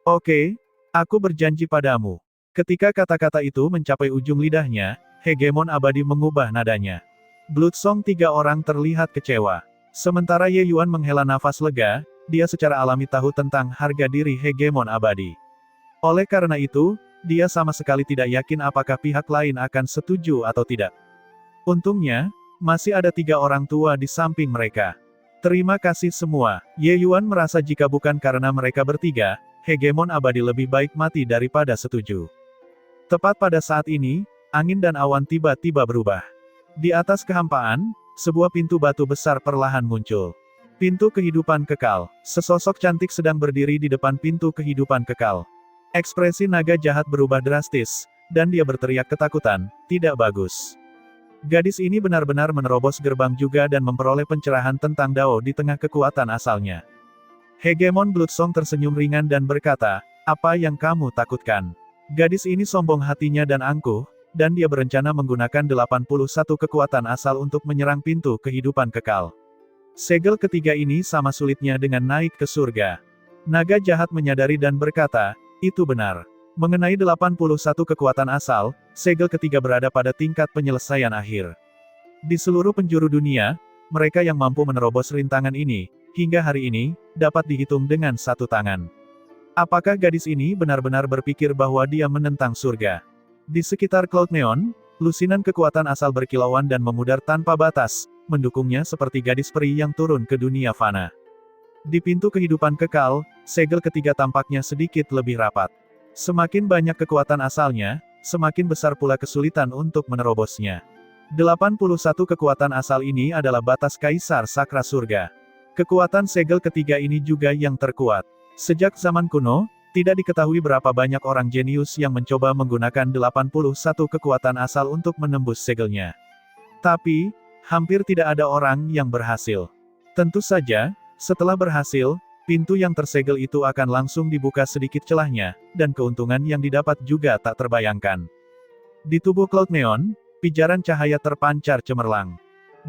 A: Oke, aku berjanji padamu. Ketika kata-kata itu mencapai ujung lidahnya, hegemon abadi mengubah nadanya. Bloodsong 3 orang terlihat kecewa. Sementara Ye Yuan menghela nafas lega, dia secara alami tahu tentang harga diri hegemon abadi. Oleh karena itu, dia sama sekali tidak yakin apakah pihak lain akan setuju atau tidak. Untungnya, masih ada 3 orang tua di samping mereka. Terima kasih semua. Ye Yuan merasa jika bukan karena mereka bertiga, hegemon abadi lebih baik mati daripada setuju. Tepat pada saat ini, angin dan awan tiba-tiba berubah. Di atas kehampaan, sebuah pintu batu besar perlahan muncul. Pintu kehidupan kekal. Sesosok cantik sedang berdiri di depan pintu kehidupan kekal. Ekspresi naga jahat berubah drastis, dan dia berteriak ketakutan, tidak bagus. Gadis ini benar-benar menerobos gerbang juga dan memperoleh pencerahan tentang Dao di tengah kekuatan asalnya. Hegemon Bloodsong tersenyum ringan dan berkata, apa yang kamu takutkan? Gadis ini sombong hatinya dan angkuh, dan dia berencana menggunakan 81 kekuatan asal untuk menyerang pintu kehidupan kekal. Segel ketiga ini sama sulitnya dengan naik ke surga. Naga jahat menyadari dan berkata, itu benar. Mengenai 81 kekuatan asal, segel ketiga berada pada tingkat penyelesaian akhir. Di seluruh penjuru dunia, mereka yang mampu menerobos rintangan ini, hingga hari ini, dapat dihitung dengan satu tangan. Apakah gadis ini benar-benar berpikir bahwa dia menentang surga? Di sekitar Cloud Neon, lusinan kekuatan asal berkilauan dan memudar tanpa batas, mendukungnya seperti gadis peri yang turun ke dunia fana. Di pintu kehidupan kekal, segel ketiga tampaknya sedikit lebih rapat. Semakin banyak kekuatan asalnya, semakin besar pula kesulitan untuk menerobosnya. 81 kekuatan asal ini adalah batas Kaisar Sakra Surga. Kekuatan segel ketiga ini juga yang terkuat. Sejak zaman kuno, tidak diketahui berapa banyak orang jenius yang mencoba menggunakan 81 kekuatan asal untuk menembus segelnya. Tapi, hampir tidak ada orang yang berhasil. Tentu saja, setelah berhasil, pintu yang tersegel itu akan langsung dibuka sedikit celahnya, dan keuntungan yang didapat juga tak terbayangkan. Di tubuh Cloud Neon, pijaran cahaya terpancar cemerlang.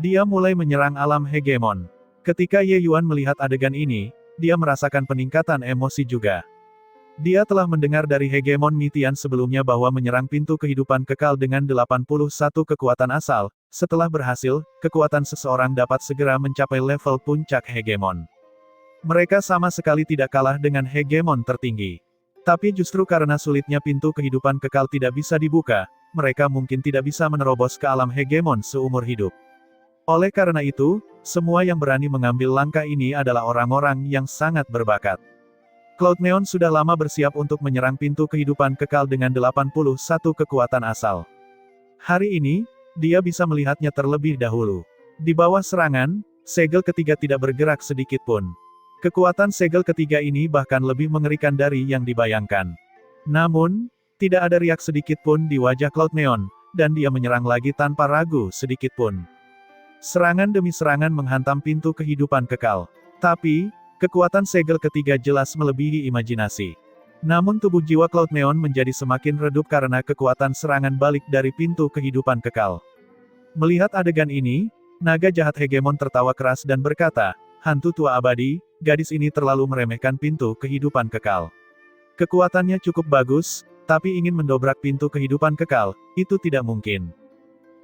A: Dia mulai menyerang alam hegemon. Ketika Ye Yuan melihat adegan ini, dia merasakan peningkatan emosi juga. Dia telah mendengar dari hegemon Mitian sebelumnya bahwa menyerang pintu kehidupan kekal dengan 81 kekuatan asal, setelah berhasil, kekuatan seseorang dapat segera mencapai level puncak hegemon. Mereka sama sekali tidak kalah dengan hegemon tertinggi. Tapi justru karena sulitnya pintu kehidupan kekal tidak bisa dibuka, mereka mungkin tidak bisa menerobos ke alam hegemon seumur hidup. Oleh karena itu, semua yang berani mengambil langkah ini adalah orang-orang yang sangat berbakat. Cloud Neon sudah lama bersiap untuk menyerang pintu kehidupan kekal dengan 81 kekuatan asal. Hari ini, dia bisa melihatnya terlebih dahulu. Di bawah serangan, segel ketiga tidak bergerak sedikit pun. Kekuatan segel ketiga ini bahkan lebih mengerikan dari yang dibayangkan. Namun, tidak ada riak sedikit pun di wajah Cloud Neon, dan dia menyerang lagi tanpa ragu sedikit pun. Serangan demi serangan menghantam pintu kehidupan kekal. Tapi, kekuatan segel ketiga jelas melebihi imajinasi. Namun tubuh jiwa Cloud Neon menjadi semakin redup karena kekuatan serangan balik dari pintu kehidupan kekal. Melihat adegan ini, naga jahat hegemon tertawa keras dan berkata, hantu tua abadi, gadis ini terlalu meremehkan pintu kehidupan kekal. Kekuatannya cukup bagus, tapi ingin mendobrak pintu kehidupan kekal, itu tidak mungkin.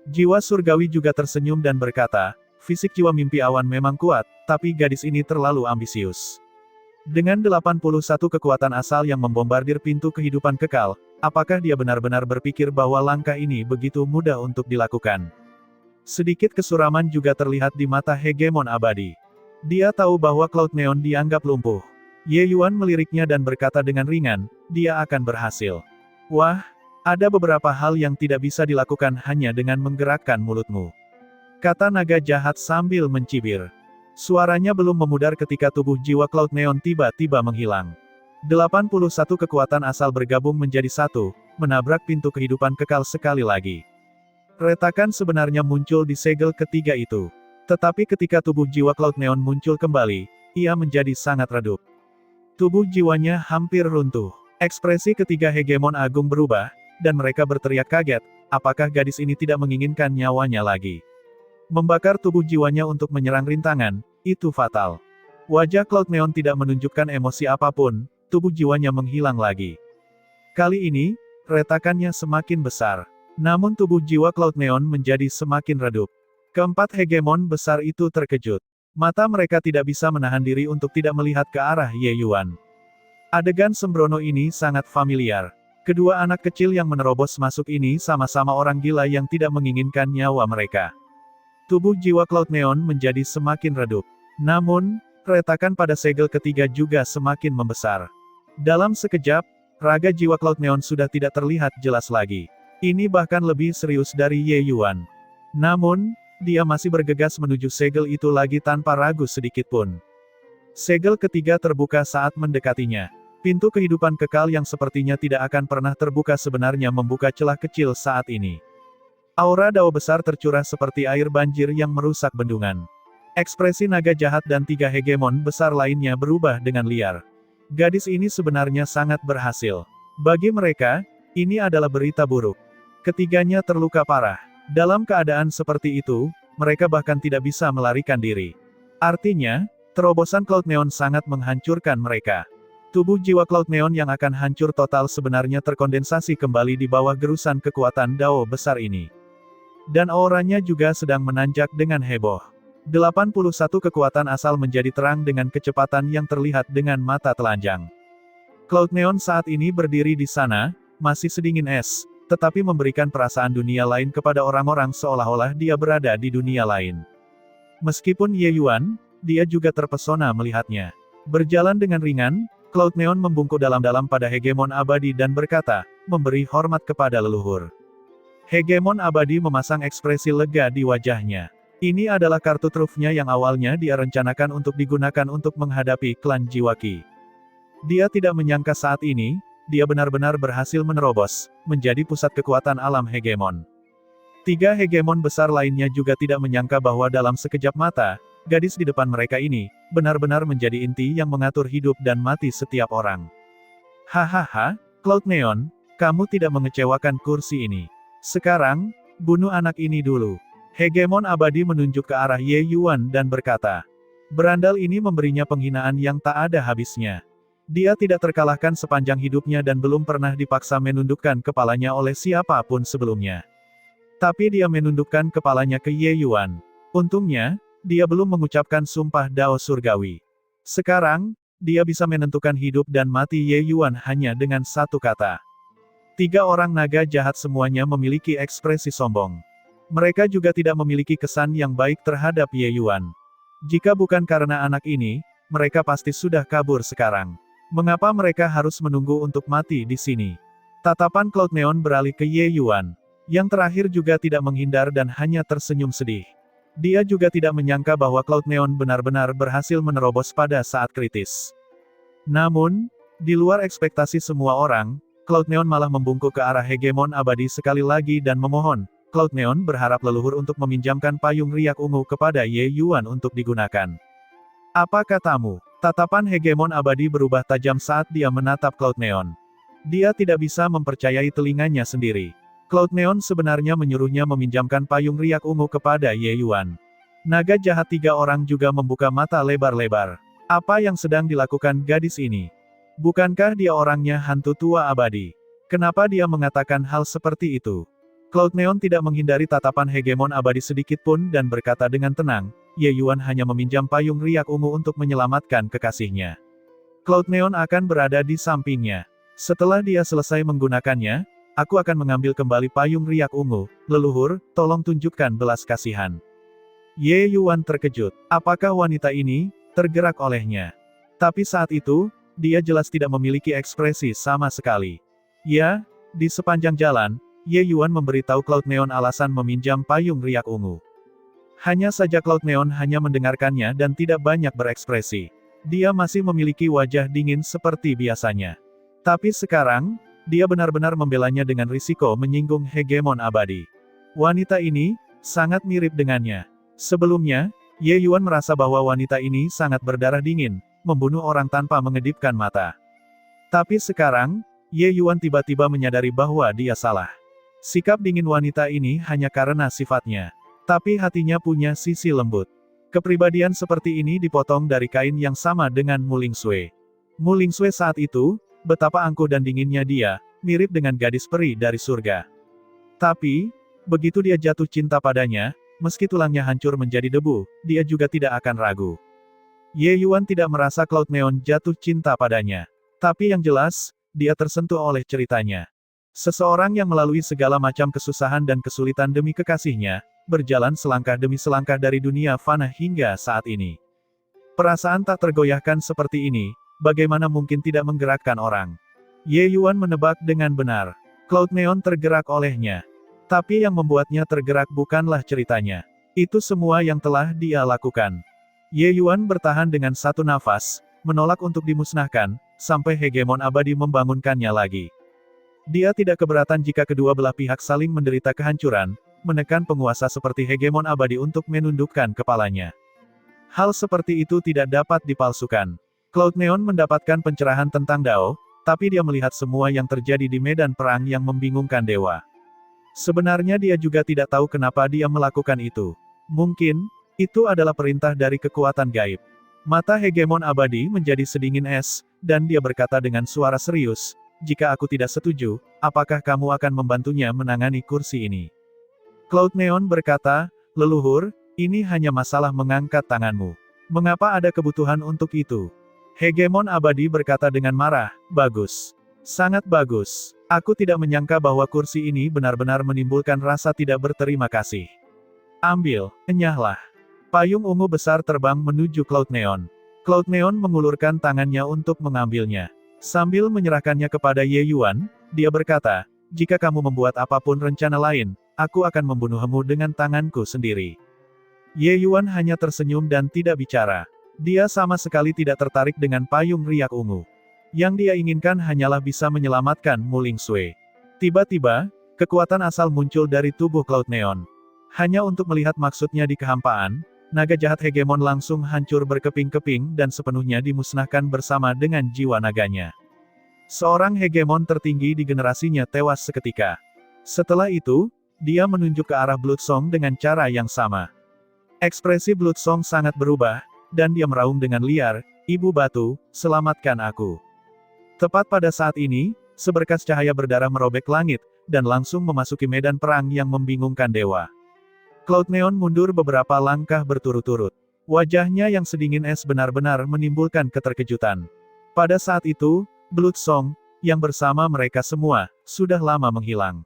A: Jiwa surgawi juga tersenyum dan berkata, fisik jiwa mimpi awan memang kuat, tapi gadis ini terlalu ambisius. Dengan 81 kekuatan asal yang membombardir pintu kehidupan kekal, apakah dia benar-benar berpikir bahwa langkah ini begitu mudah untuk dilakukan? Sedikit kesuraman juga terlihat di mata hegemon abadi. Dia tahu bahwa Cloud Neon dianggap lumpuh. Ye Yuan meliriknya dan berkata dengan ringan, dia akan berhasil. Wah, ada beberapa hal yang tidak bisa dilakukan hanya dengan menggerakkan mulutmu. Kata naga jahat sambil mencibir. Suaranya belum memudar ketika tubuh jiwa Cloud Neon tiba-tiba menghilang. 81 kekuatan asal bergabung menjadi satu, menabrak pintu kehidupan kekal sekali lagi. Retakan sebenarnya muncul di segel ketiga itu. Tetapi ketika tubuh jiwa Cloud Neon muncul kembali, ia menjadi sangat redup. Tubuh jiwanya hampir runtuh. Ekspresi ketiga hegemon agung berubah, dan mereka berteriak kaget, apakah gadis ini tidak menginginkan nyawanya lagi? Membakar tubuh jiwanya untuk menyerang rintangan, itu fatal. Wajah Cloud Neon tidak menunjukkan emosi apapun, tubuh jiwanya menghilang lagi. Kali ini, retakannya semakin besar. Namun tubuh jiwa Cloud Neon menjadi semakin redup. Keempat hegemon besar itu terkejut. Mata mereka tidak bisa menahan diri untuk tidak melihat ke arah Ye Yuan. Adegan sembrono ini sangat familiar. Kedua anak kecil yang menerobos masuk ini sama-sama orang gila yang tidak menginginkan nyawa mereka. Tubuh jiwa Cloud Neon menjadi semakin redup. Namun, retakan pada segel ketiga juga semakin membesar. Dalam sekejap, raga jiwa Cloud Neon sudah tidak terlihat jelas lagi. Ini bahkan lebih serius dari Ye Yuan. Namun, dia masih bergegas menuju segel itu lagi tanpa ragu sedikit pun. Segel ketiga terbuka saat mendekatinya. Pintu kehidupan kekal yang sepertinya tidak akan pernah terbuka sebenarnya membuka celah kecil saat ini. Aura dao besar tercurah seperti air banjir yang merusak bendungan. Ekspresi naga jahat dan tiga hegemon besar lainnya berubah dengan liar. Gadis ini sebenarnya sangat berhasil. Bagi mereka, ini adalah berita buruk. Ketiganya terluka parah. Dalam keadaan seperti itu, mereka bahkan tidak bisa melarikan diri. Artinya, terobosan Cloud Neon sangat menghancurkan mereka. Tubuh jiwa Cloud Neon yang akan hancur total sebenarnya terkondensasi kembali di bawah gerusan kekuatan Dao besar ini. Dan auranya juga sedang menanjak dengan heboh. 81 kekuatan asal menjadi terang dengan kecepatan yang terlihat dengan mata telanjang. Cloud Neon saat ini berdiri di sana, masih sedingin es, tetapi memberikan perasaan dunia lain kepada orang-orang seolah-olah dia berada di dunia lain. Meskipun Ye Yuan, dia juga terpesona melihatnya. Berjalan dengan ringan, Cloud Neon membungkuk dalam-dalam pada hegemon abadi dan berkata, memberi hormat kepada leluhur. Hegemon abadi memasang ekspresi lega di wajahnya. Ini adalah kartu trufnya yang awalnya dia rencanakan untuk digunakan untuk menghadapi klan Jiwaki. Dia tidak menyangka saat ini, dia benar-benar berhasil menerobos, menjadi pusat kekuatan alam hegemon. 3 hegemon besar lainnya juga tidak menyangka bahwa dalam sekejap mata, gadis di depan mereka ini, benar-benar menjadi inti yang mengatur hidup dan mati setiap orang. Hahaha, Cloud Neon, kamu tidak mengecewakan kursi ini. Sekarang, bunuh anak ini dulu. Hegemon abadi menunjuk ke arah Ye Yuan dan berkata. Berandal ini memberinya penghinaan yang tak ada habisnya. Dia tidak terkalahkan sepanjang hidupnya dan belum pernah dipaksa menundukkan kepalanya oleh siapapun sebelumnya. Tapi dia menundukkan kepalanya ke Ye Yuan. Untungnya, dia belum mengucapkan sumpah Dao surgawi. Sekarang, dia bisa menentukan hidup dan mati Ye Yuan hanya dengan satu kata. 3 orang naga jahat semuanya memiliki ekspresi sombong. Mereka juga tidak memiliki kesan yang baik terhadap Ye Yuan. Jika bukan karena anak ini, mereka pasti sudah kabur sekarang. Mengapa mereka harus menunggu untuk mati di sini? Tatapan Cloud Neon beralih ke Ye Yuan. Yang terakhir juga tidak menghindar dan hanya tersenyum sedih. Dia juga tidak menyangka bahwa Cloud Neon benar-benar berhasil menerobos pada saat kritis. Namun, di luar ekspektasi semua orang, Cloud Neon malah membungkuk ke arah hegemon abadi sekali lagi dan memohon. Cloud Neon berharap leluhur untuk meminjamkan payung riak ungu kepada Ye Yuan untuk digunakan. Apa katamu? Tatapan hegemon abadi berubah tajam saat dia menatap Cloud Neon. Dia tidak bisa mempercayai telinganya sendiri. Cloud Neon sebenarnya menyuruhnya meminjamkan payung riak ungu kepada Ye Yuan. Naga jahat 3 orang juga membuka mata lebar-lebar. Apa yang sedang dilakukan gadis ini? Bukankah dia orangnya hantu tua abadi? Kenapa dia mengatakan hal seperti itu? Cloud Neon tidak menghindari tatapan hegemon abadi sedikit pun dan berkata dengan tenang, Ye Yuan hanya meminjam payung riak ungu untuk menyelamatkan kekasihnya. Cloud Neon akan berada di sampingnya. Setelah dia selesai menggunakannya, aku akan mengambil kembali payung riak ungu. Leluhur, tolong tunjukkan belas kasihan. Ye Yuan terkejut. Apakah wanita ini tergerak olehnya? Tapi saat itu, dia jelas tidak memiliki ekspresi sama sekali. Ya, di sepanjang jalan, Ye Yuan memberitahu Cloud Neon alasan meminjam payung riak ungu. Hanya saja Cloud Neon hanya mendengarkannya dan tidak banyak berekspresi. Dia masih memiliki wajah dingin seperti biasanya. Tapi sekarang, dia benar-benar membelanya dengan risiko menyinggung hegemon abadi. Wanita ini sangat mirip dengannya. Sebelumnya, Ye Yuan merasa bahwa wanita ini sangat berdarah dingin, membunuh orang tanpa mengedipkan mata. Tapi sekarang, Ye Yuan tiba-tiba menyadari bahwa dia salah. Sikap dingin wanita ini hanya karena sifatnya. Tapi hatinya punya sisi lembut. Kepribadian seperti ini dipotong dari kain yang sama dengan Mu Lingsui. Mu Lingsui saat itu, betapa angkuh dan dinginnya dia, mirip dengan gadis peri dari surga. Tapi, begitu dia jatuh cinta padanya, meski tulangnya hancur menjadi debu, dia juga tidak akan ragu. Ye Yuan tidak merasa Cloud Neon jatuh cinta padanya. Tapi yang jelas, dia tersentuh oleh ceritanya. Seseorang yang melalui segala macam kesusahan dan kesulitan demi kekasihnya, berjalan selangkah demi selangkah dari dunia fana hingga saat ini. Perasaan tak tergoyahkan seperti ini, bagaimana mungkin tidak menggerakkan orang? Ye Yuan menebak dengan benar. Cloud Neon tergerak olehnya. Tapi yang membuatnya tergerak bukanlah ceritanya. Itu semua yang telah dia lakukan. Ye Yuan bertahan dengan satu nafas, menolak untuk dimusnahkan, sampai hegemon abadi membangunkannya lagi. Dia tidak keberatan jika kedua belah pihak saling menderita kehancuran, menekan penguasa seperti hegemon abadi untuk menundukkan kepalanya. Hal seperti itu tidak dapat dipalsukan. Cloud Neon mendapatkan pencerahan tentang Dao, tapi dia melihat semua yang terjadi di medan perang yang membingungkan dewa. Sebenarnya dia juga tidak tahu kenapa dia melakukan itu. Mungkin, itu adalah perintah dari kekuatan gaib. Mata hegemon abadi menjadi sedingin es, dan dia berkata dengan suara serius, "Jika aku tidak setuju, apakah kamu akan membantunya menangani kursi ini?" Cloud Neon berkata, "Leluhur, ini hanya masalah mengangkat tanganmu. Mengapa ada kebutuhan untuk itu?" Hegemon abadi berkata dengan marah, "Bagus. Sangat bagus. Aku tidak menyangka bahwa kursi ini benar-benar menimbulkan rasa tidak berterima kasih. Ambil, enyahlah." Payung ungu besar terbang menuju Cloud Neon. Cloud Neon mengulurkan tangannya untuk mengambilnya. Sambil menyerahkannya kepada Ye Yuan, dia berkata, "Jika kamu membuat apapun rencana lain, aku akan membunuhmu dengan tanganku sendiri." Ye Yuan hanya tersenyum dan tidak bicara. Dia sama sekali tidak tertarik dengan payung riak ungu. Yang dia inginkan hanyalah bisa menyelamatkan Mu Ling Sui. Tiba-tiba, kekuatan asal muncul dari tubuh Cloud Neon. Hanya untuk melihat maksudnya di kehampaan, naga jahat hegemon langsung hancur berkeping-keping dan sepenuhnya dimusnahkan bersama dengan jiwa naganya. Seorang hegemon tertinggi di generasinya tewas seketika. Setelah itu, dia menunjuk ke arah Bloodsong dengan cara yang sama. Ekspresi Bloodsong sangat berubah, dan dia meraung dengan liar, "Ibu Batu, selamatkan aku." Tepat pada saat ini, seberkas cahaya berdarah merobek langit, dan langsung memasuki medan perang yang membingungkan dewa. Cloud Neon mundur beberapa langkah berturut-turut. Wajahnya yang sedingin es benar-benar menimbulkan keterkejutan. Pada saat itu, Bloodsong, yang bersama mereka semua, sudah lama menghilang.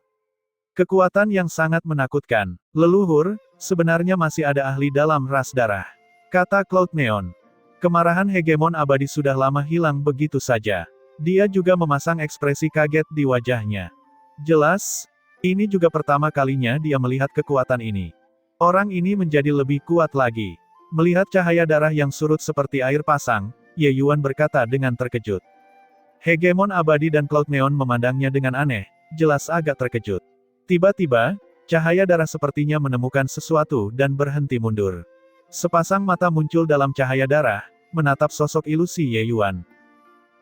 A: Kekuatan yang sangat menakutkan. "Leluhur, sebenarnya masih ada ahli dalam ras darah," kata Cloud Neon. Kemarahan hegemon abadi sudah lama hilang begitu saja. Dia juga memasang ekspresi kaget di wajahnya. Jelas, ini juga pertama kalinya dia melihat kekuatan ini. Orang ini menjadi lebih kuat lagi. Melihat cahaya darah yang surut seperti air pasang, Ye Yuan berkata dengan terkejut. Hegemon abadi dan Cloud Neon memandangnya dengan aneh, jelas agak terkejut. Tiba-tiba, cahaya darah sepertinya menemukan sesuatu dan berhenti mundur. Sepasang mata muncul dalam cahaya darah, menatap sosok ilusi Ye Yuan.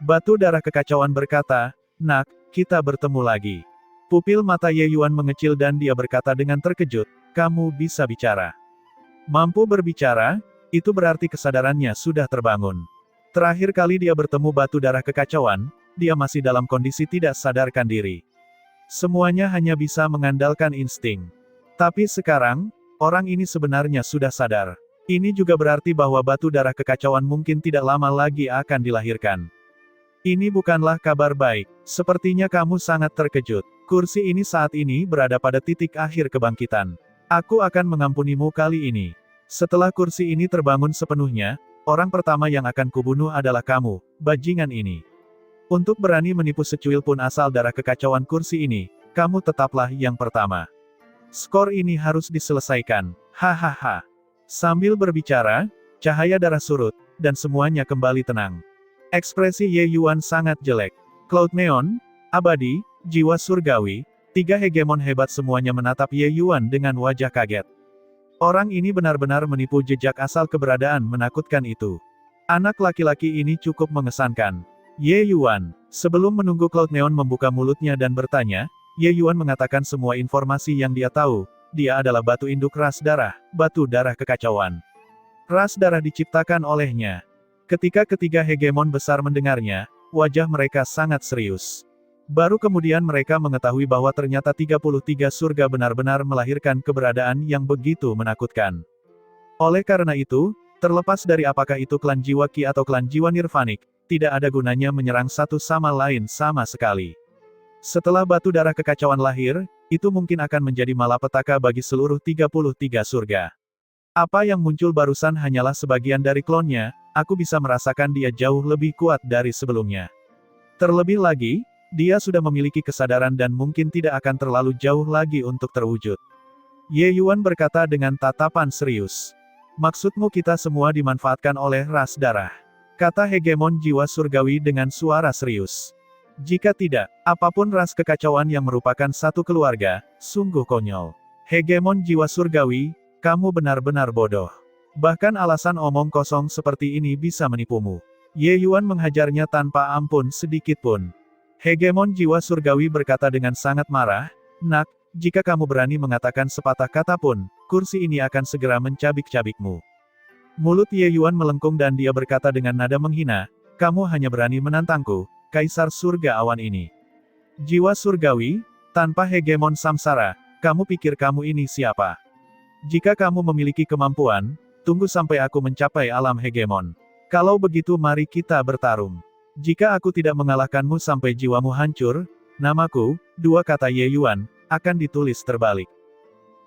A: Batu darah kekacauan berkata, "Nak, kita bertemu lagi." Pupil mata Ye Yuan mengecil dan dia berkata dengan terkejut, "Kamu bisa bicara." Mampu berbicara, itu berarti kesadarannya sudah terbangun. Terakhir kali dia bertemu batu darah kekacauan, dia masih dalam kondisi tidak sadarkan diri. Semuanya hanya bisa mengandalkan insting. Tapi sekarang, orang ini sebenarnya sudah sadar. Ini juga berarti bahwa batu darah kekacauan mungkin tidak lama lagi akan dilahirkan. Ini bukanlah kabar baik. Sepertinya kamu sangat terkejut. Kursi ini saat ini berada pada titik akhir kebangkitan. Aku akan mengampunimu kali ini. Setelah kursi ini terbangun sepenuhnya, orang pertama yang akan kubunuh adalah kamu, bajingan ini. Untuk berani menipu secuil pun asal darah kekacauan kursi ini, kamu tetaplah yang pertama. Skor ini harus diselesaikan. Hahaha. Sambil berbicara, cahaya darah surut, dan semuanya kembali tenang. Ekspresi Ye Yuan sangat jelek. Cloud Neon, abadi, jiwa surgawi, tiga hegemon hebat semuanya menatap Ye Yuan dengan wajah kaget. Orang ini benar-benar menipu jejak asal keberadaan menakutkan itu. Anak laki-laki ini cukup mengesankan. Ye Yuan, sebelum menunggu Cloud Neon membuka mulutnya dan bertanya, Ye Yuan mengatakan semua informasi yang dia tahu. Dia adalah batu induk ras darah, batu darah kekacauan. Ras darah diciptakan olehnya. Ketika ketiga hegemon besar mendengarnya, wajah mereka sangat serius. Baru kemudian mereka mengetahui bahwa ternyata 33 surga benar-benar melahirkan keberadaan yang begitu menakutkan. Oleh karena itu, terlepas dari apakah itu klan jiwa Ki atau klan jiwa Nirvanik, tidak ada gunanya menyerang satu sama lain sama sekali. Setelah batu darah kekacauan lahir, itu mungkin akan menjadi malapetaka bagi seluruh 33 surga. Apa yang muncul barusan hanyalah sebagian dari klonnya, aku bisa merasakan dia jauh lebih kuat dari sebelumnya. Terlebih lagi, dia sudah memiliki kesadaran dan mungkin tidak akan terlalu jauh lagi untuk terwujud. Ye Yuan berkata dengan tatapan serius. Maksudmu kita semua dimanfaatkan oleh ras darah? Kata hegemon jiwa surgawi dengan suara serius. Jika tidak, apapun ras kekacauan yang merupakan satu keluarga, sungguh konyol. Hegemon jiwa surgawi, kamu benar-benar bodoh. Bahkan alasan omong kosong seperti ini bisa menipumu. Ye Yuan menghajarnya tanpa ampun sedikit pun. Hegemon jiwa surgawi berkata dengan sangat marah, "Nak, Jika kamu berani mengatakan sepatah kata pun, kursi ini akan segera mencabik-cabikmu. Mulut Ye Yuan melengkung dan dia berkata dengan nada menghina, kamu hanya berani menantangku, Kaisar Surga Awan ini. Jiwa surgawi, tanpa hegemon samsara, kamu pikir kamu ini siapa? Jika kamu memiliki kemampuan, tunggu sampai aku mencapai alam hegemon. Kalau begitu mari kita bertarung. Jika aku tidak mengalahkanmu sampai jiwamu hancur, namaku, dua kata Ye Yuan, akan ditulis terbalik.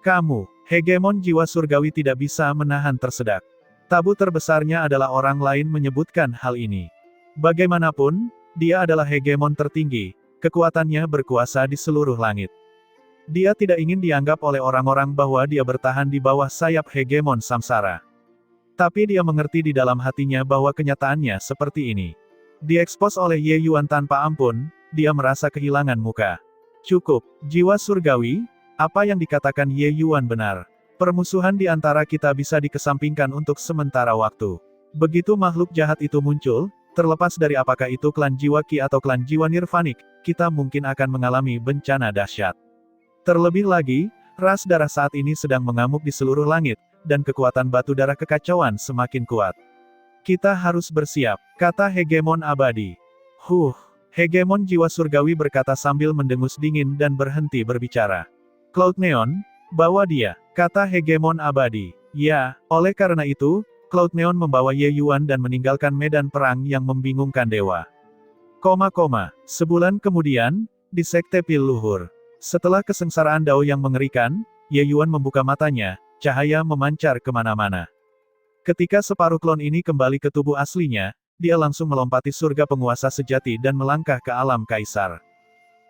A: Kamu, hegemon jiwa surgawi tidak bisa menahan tersedak. Tabu terbesarnya adalah orang lain menyebutkan hal ini. Bagaimanapun, dia adalah hegemon tertinggi, kekuatannya berkuasa di seluruh langit. Dia tidak ingin dianggap oleh orang-orang bahwa dia bertahan di bawah sayap hegemon samsara. Tapi dia mengerti di dalam hatinya bahwa kenyataannya seperti ini. Diekspos oleh Ye Yuan tanpa ampun, dia merasa kehilangan muka. Cukup, jiwa surgawi, apa yang dikatakan Ye Yuan benar. Permusuhan di antara kita bisa dikesampingkan untuk sementara waktu. Begitu makhluk jahat itu muncul, terlepas dari apakah itu klan jiwa Ki atau klan jiwa Nirvanik, kita mungkin akan mengalami bencana dahsyat. Terlebih lagi, ras darah saat ini sedang mengamuk di seluruh langit, dan kekuatan batu darah kekacauan semakin kuat. Kita harus bersiap, kata hegemon abadi. Hegemon jiwa surgawi berkata sambil mendengus dingin dan berhenti berbicara. Cloud Neon, bawa dia, kata hegemon abadi. Ya, oleh karena itu, Cloud Neon membawa Ye Yuan dan meninggalkan medan perang yang membingungkan dewa. Sebulan kemudian, di Sekte Pil Luhur. Setelah kesengsaraan Dao yang mengerikan, Ye Yuan membuka matanya, cahaya memancar kemana-mana. Ketika separuh klon ini kembali ke tubuh aslinya, dia langsung melompati surga penguasa sejati dan melangkah ke alam kaisar.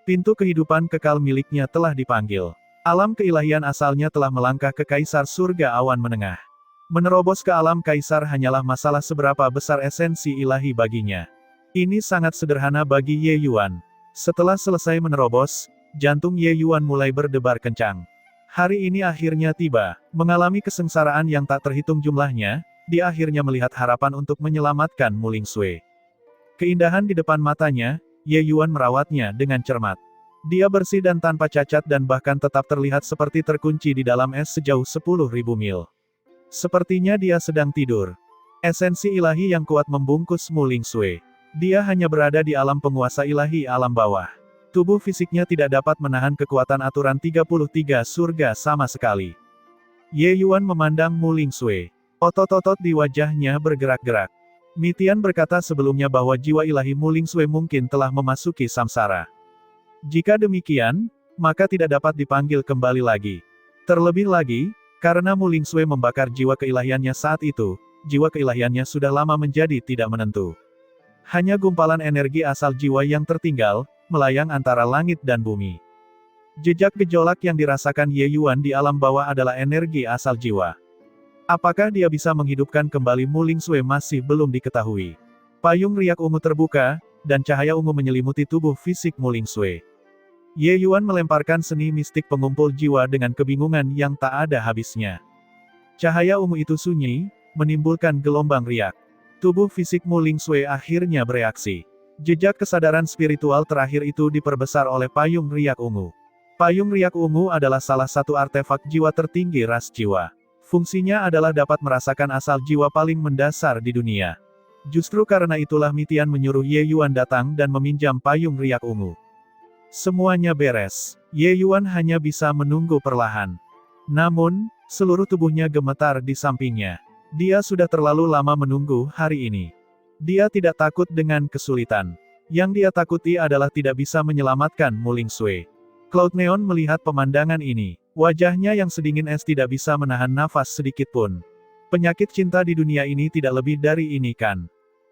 A: Pintu kehidupan kekal miliknya telah dipanggil. Alam keilahian asalnya telah melangkah ke kaisar surga awan menengah. Menerobos ke alam kaisar hanyalah masalah seberapa besar esensi ilahi baginya. Ini sangat sederhana bagi Ye Yuan. Setelah selesai menerobos, jantung Ye Yuan mulai berdebar kencang. Hari ini akhirnya tiba, mengalami kesengsaraan yang tak terhitung jumlahnya, dia akhirnya melihat harapan untuk menyelamatkan Mu Ling Sui. Keindahan di depan matanya, Ye Yuan merawatnya dengan cermat. Dia bersih dan tanpa cacat dan bahkan tetap terlihat seperti terkunci di dalam es sejauh 10.000 mil. Sepertinya dia sedang tidur. Esensi ilahi yang kuat membungkus Mu Ling Sui. Dia hanya berada di alam penguasa ilahi alam bawah. Tubuh fisiknya tidak dapat menahan kekuatan aturan 33 surga sama sekali. Ye Yuan memandang Mu Ling Sui. Otot-otot di wajahnya bergerak-gerak. Mitian berkata sebelumnya bahwa jiwa ilahi Mu Ling Sui mungkin telah memasuki samsara. Jika demikian, maka tidak dapat dipanggil kembali lagi. Terlebih lagi, karena Mu Ling Sui membakar jiwa keilahiannya saat itu, jiwa keilahiannya sudah lama menjadi tidak menentu. Hanya gumpalan energi asal jiwa yang tertinggal, melayang antara langit dan bumi. Jejak gejolak yang dirasakan Ye Yuan di alam bawah adalah energi asal jiwa. Apakah dia bisa menghidupkan kembali Mu Ling Sui masih belum diketahui. Payung riak ungu terbuka, dan cahaya ungu menyelimuti tubuh fisik Mu Ling Sui. Ye Yuan melemparkan seni mistik pengumpul jiwa dengan kebingungan yang tak ada habisnya. Cahaya ungu itu sunyi, menimbulkan gelombang riak. Tubuh fisik Mu Ling Sui akhirnya bereaksi. Jejak kesadaran spiritual terakhir itu diperbesar oleh payung riak ungu. Payung riak ungu adalah salah satu artefak jiwa tertinggi ras jiwa. Fungsinya adalah dapat merasakan asal jiwa paling mendasar di dunia. Justru karena itulah Mitian menyuruh Ye Yuan datang dan meminjam payung riak ungu. Semuanya beres. Ye Yuan hanya bisa menunggu perlahan. Namun, seluruh tubuhnya gemetar di sampingnya. Dia sudah terlalu lama menunggu hari ini. Dia tidak takut dengan kesulitan. Yang dia takuti adalah tidak bisa menyelamatkan Mu Ling Sui. Cloud Neon melihat pemandangan ini. Wajahnya yang sedingin es tidak bisa menahan nafas sedikit pun. Penyakit cinta di dunia ini tidak lebih dari ini kan?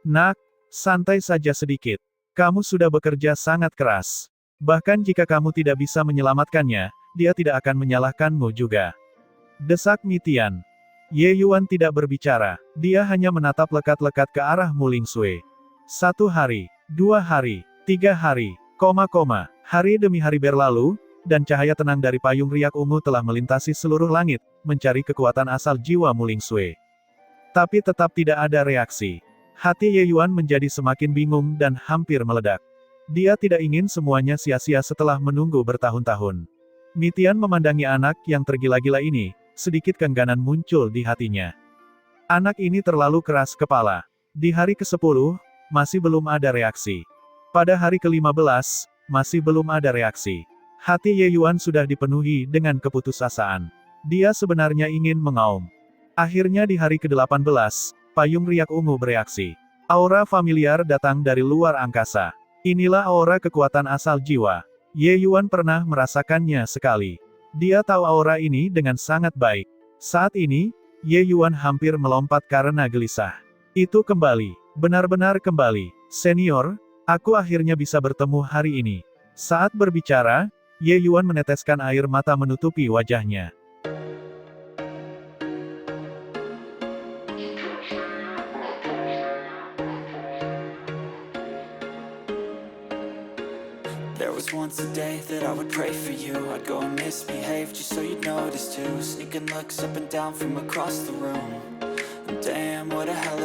A: Nak, santai saja sedikit. Kamu sudah bekerja sangat keras. Bahkan jika kamu tidak bisa menyelamatkannya, dia tidak akan menyalahkanmu juga. Desak Mitian. Ye Yuan tidak berbicara. Dia hanya menatap lekat-lekat ke arah Mu Ling Sui. 1 hari, 2 hari, 3 hari, hari demi hari berlalu, dan cahaya tenang dari payung riak ungu telah melintasi seluruh langit, mencari kekuatan asal jiwa Mu Ling Sui. Tapi tetap tidak ada reaksi. Hati Ye Yuan menjadi semakin bingung dan hampir meledak. Dia tidak ingin semuanya sia-sia setelah menunggu bertahun-tahun. Mitian memandangi anak yang tergila-gila ini, sedikit keengganan muncul di hatinya. Anak ini terlalu keras kepala. Di hari ke-10, masih belum ada reaksi. Pada hari ke-15, masih belum ada reaksi. Hati Ye Yuan sudah dipenuhi dengan keputusasaan. Dia sebenarnya ingin mengaum. Akhirnya di hari ke-18, payung riak ungu bereaksi. Aura familiar datang dari luar angkasa. Inilah aura kekuatan asal jiwa. Ye Yuan pernah merasakannya sekali. Dia tahu aura ini dengan sangat baik. Saat ini, Ye Yuan hampir melompat karena gelisah. Itu kembali. Benar-benar kembali. Senior, aku akhirnya bisa bertemu hari ini. Saat berbicara, Ye Yuan meneteskan air mata menutupi wajahnya.
B: There was once a day that I would pray for you. I'd go and misbehave just so you'd notice too. Sneaking looks up and down from across the room. And damn, what a hell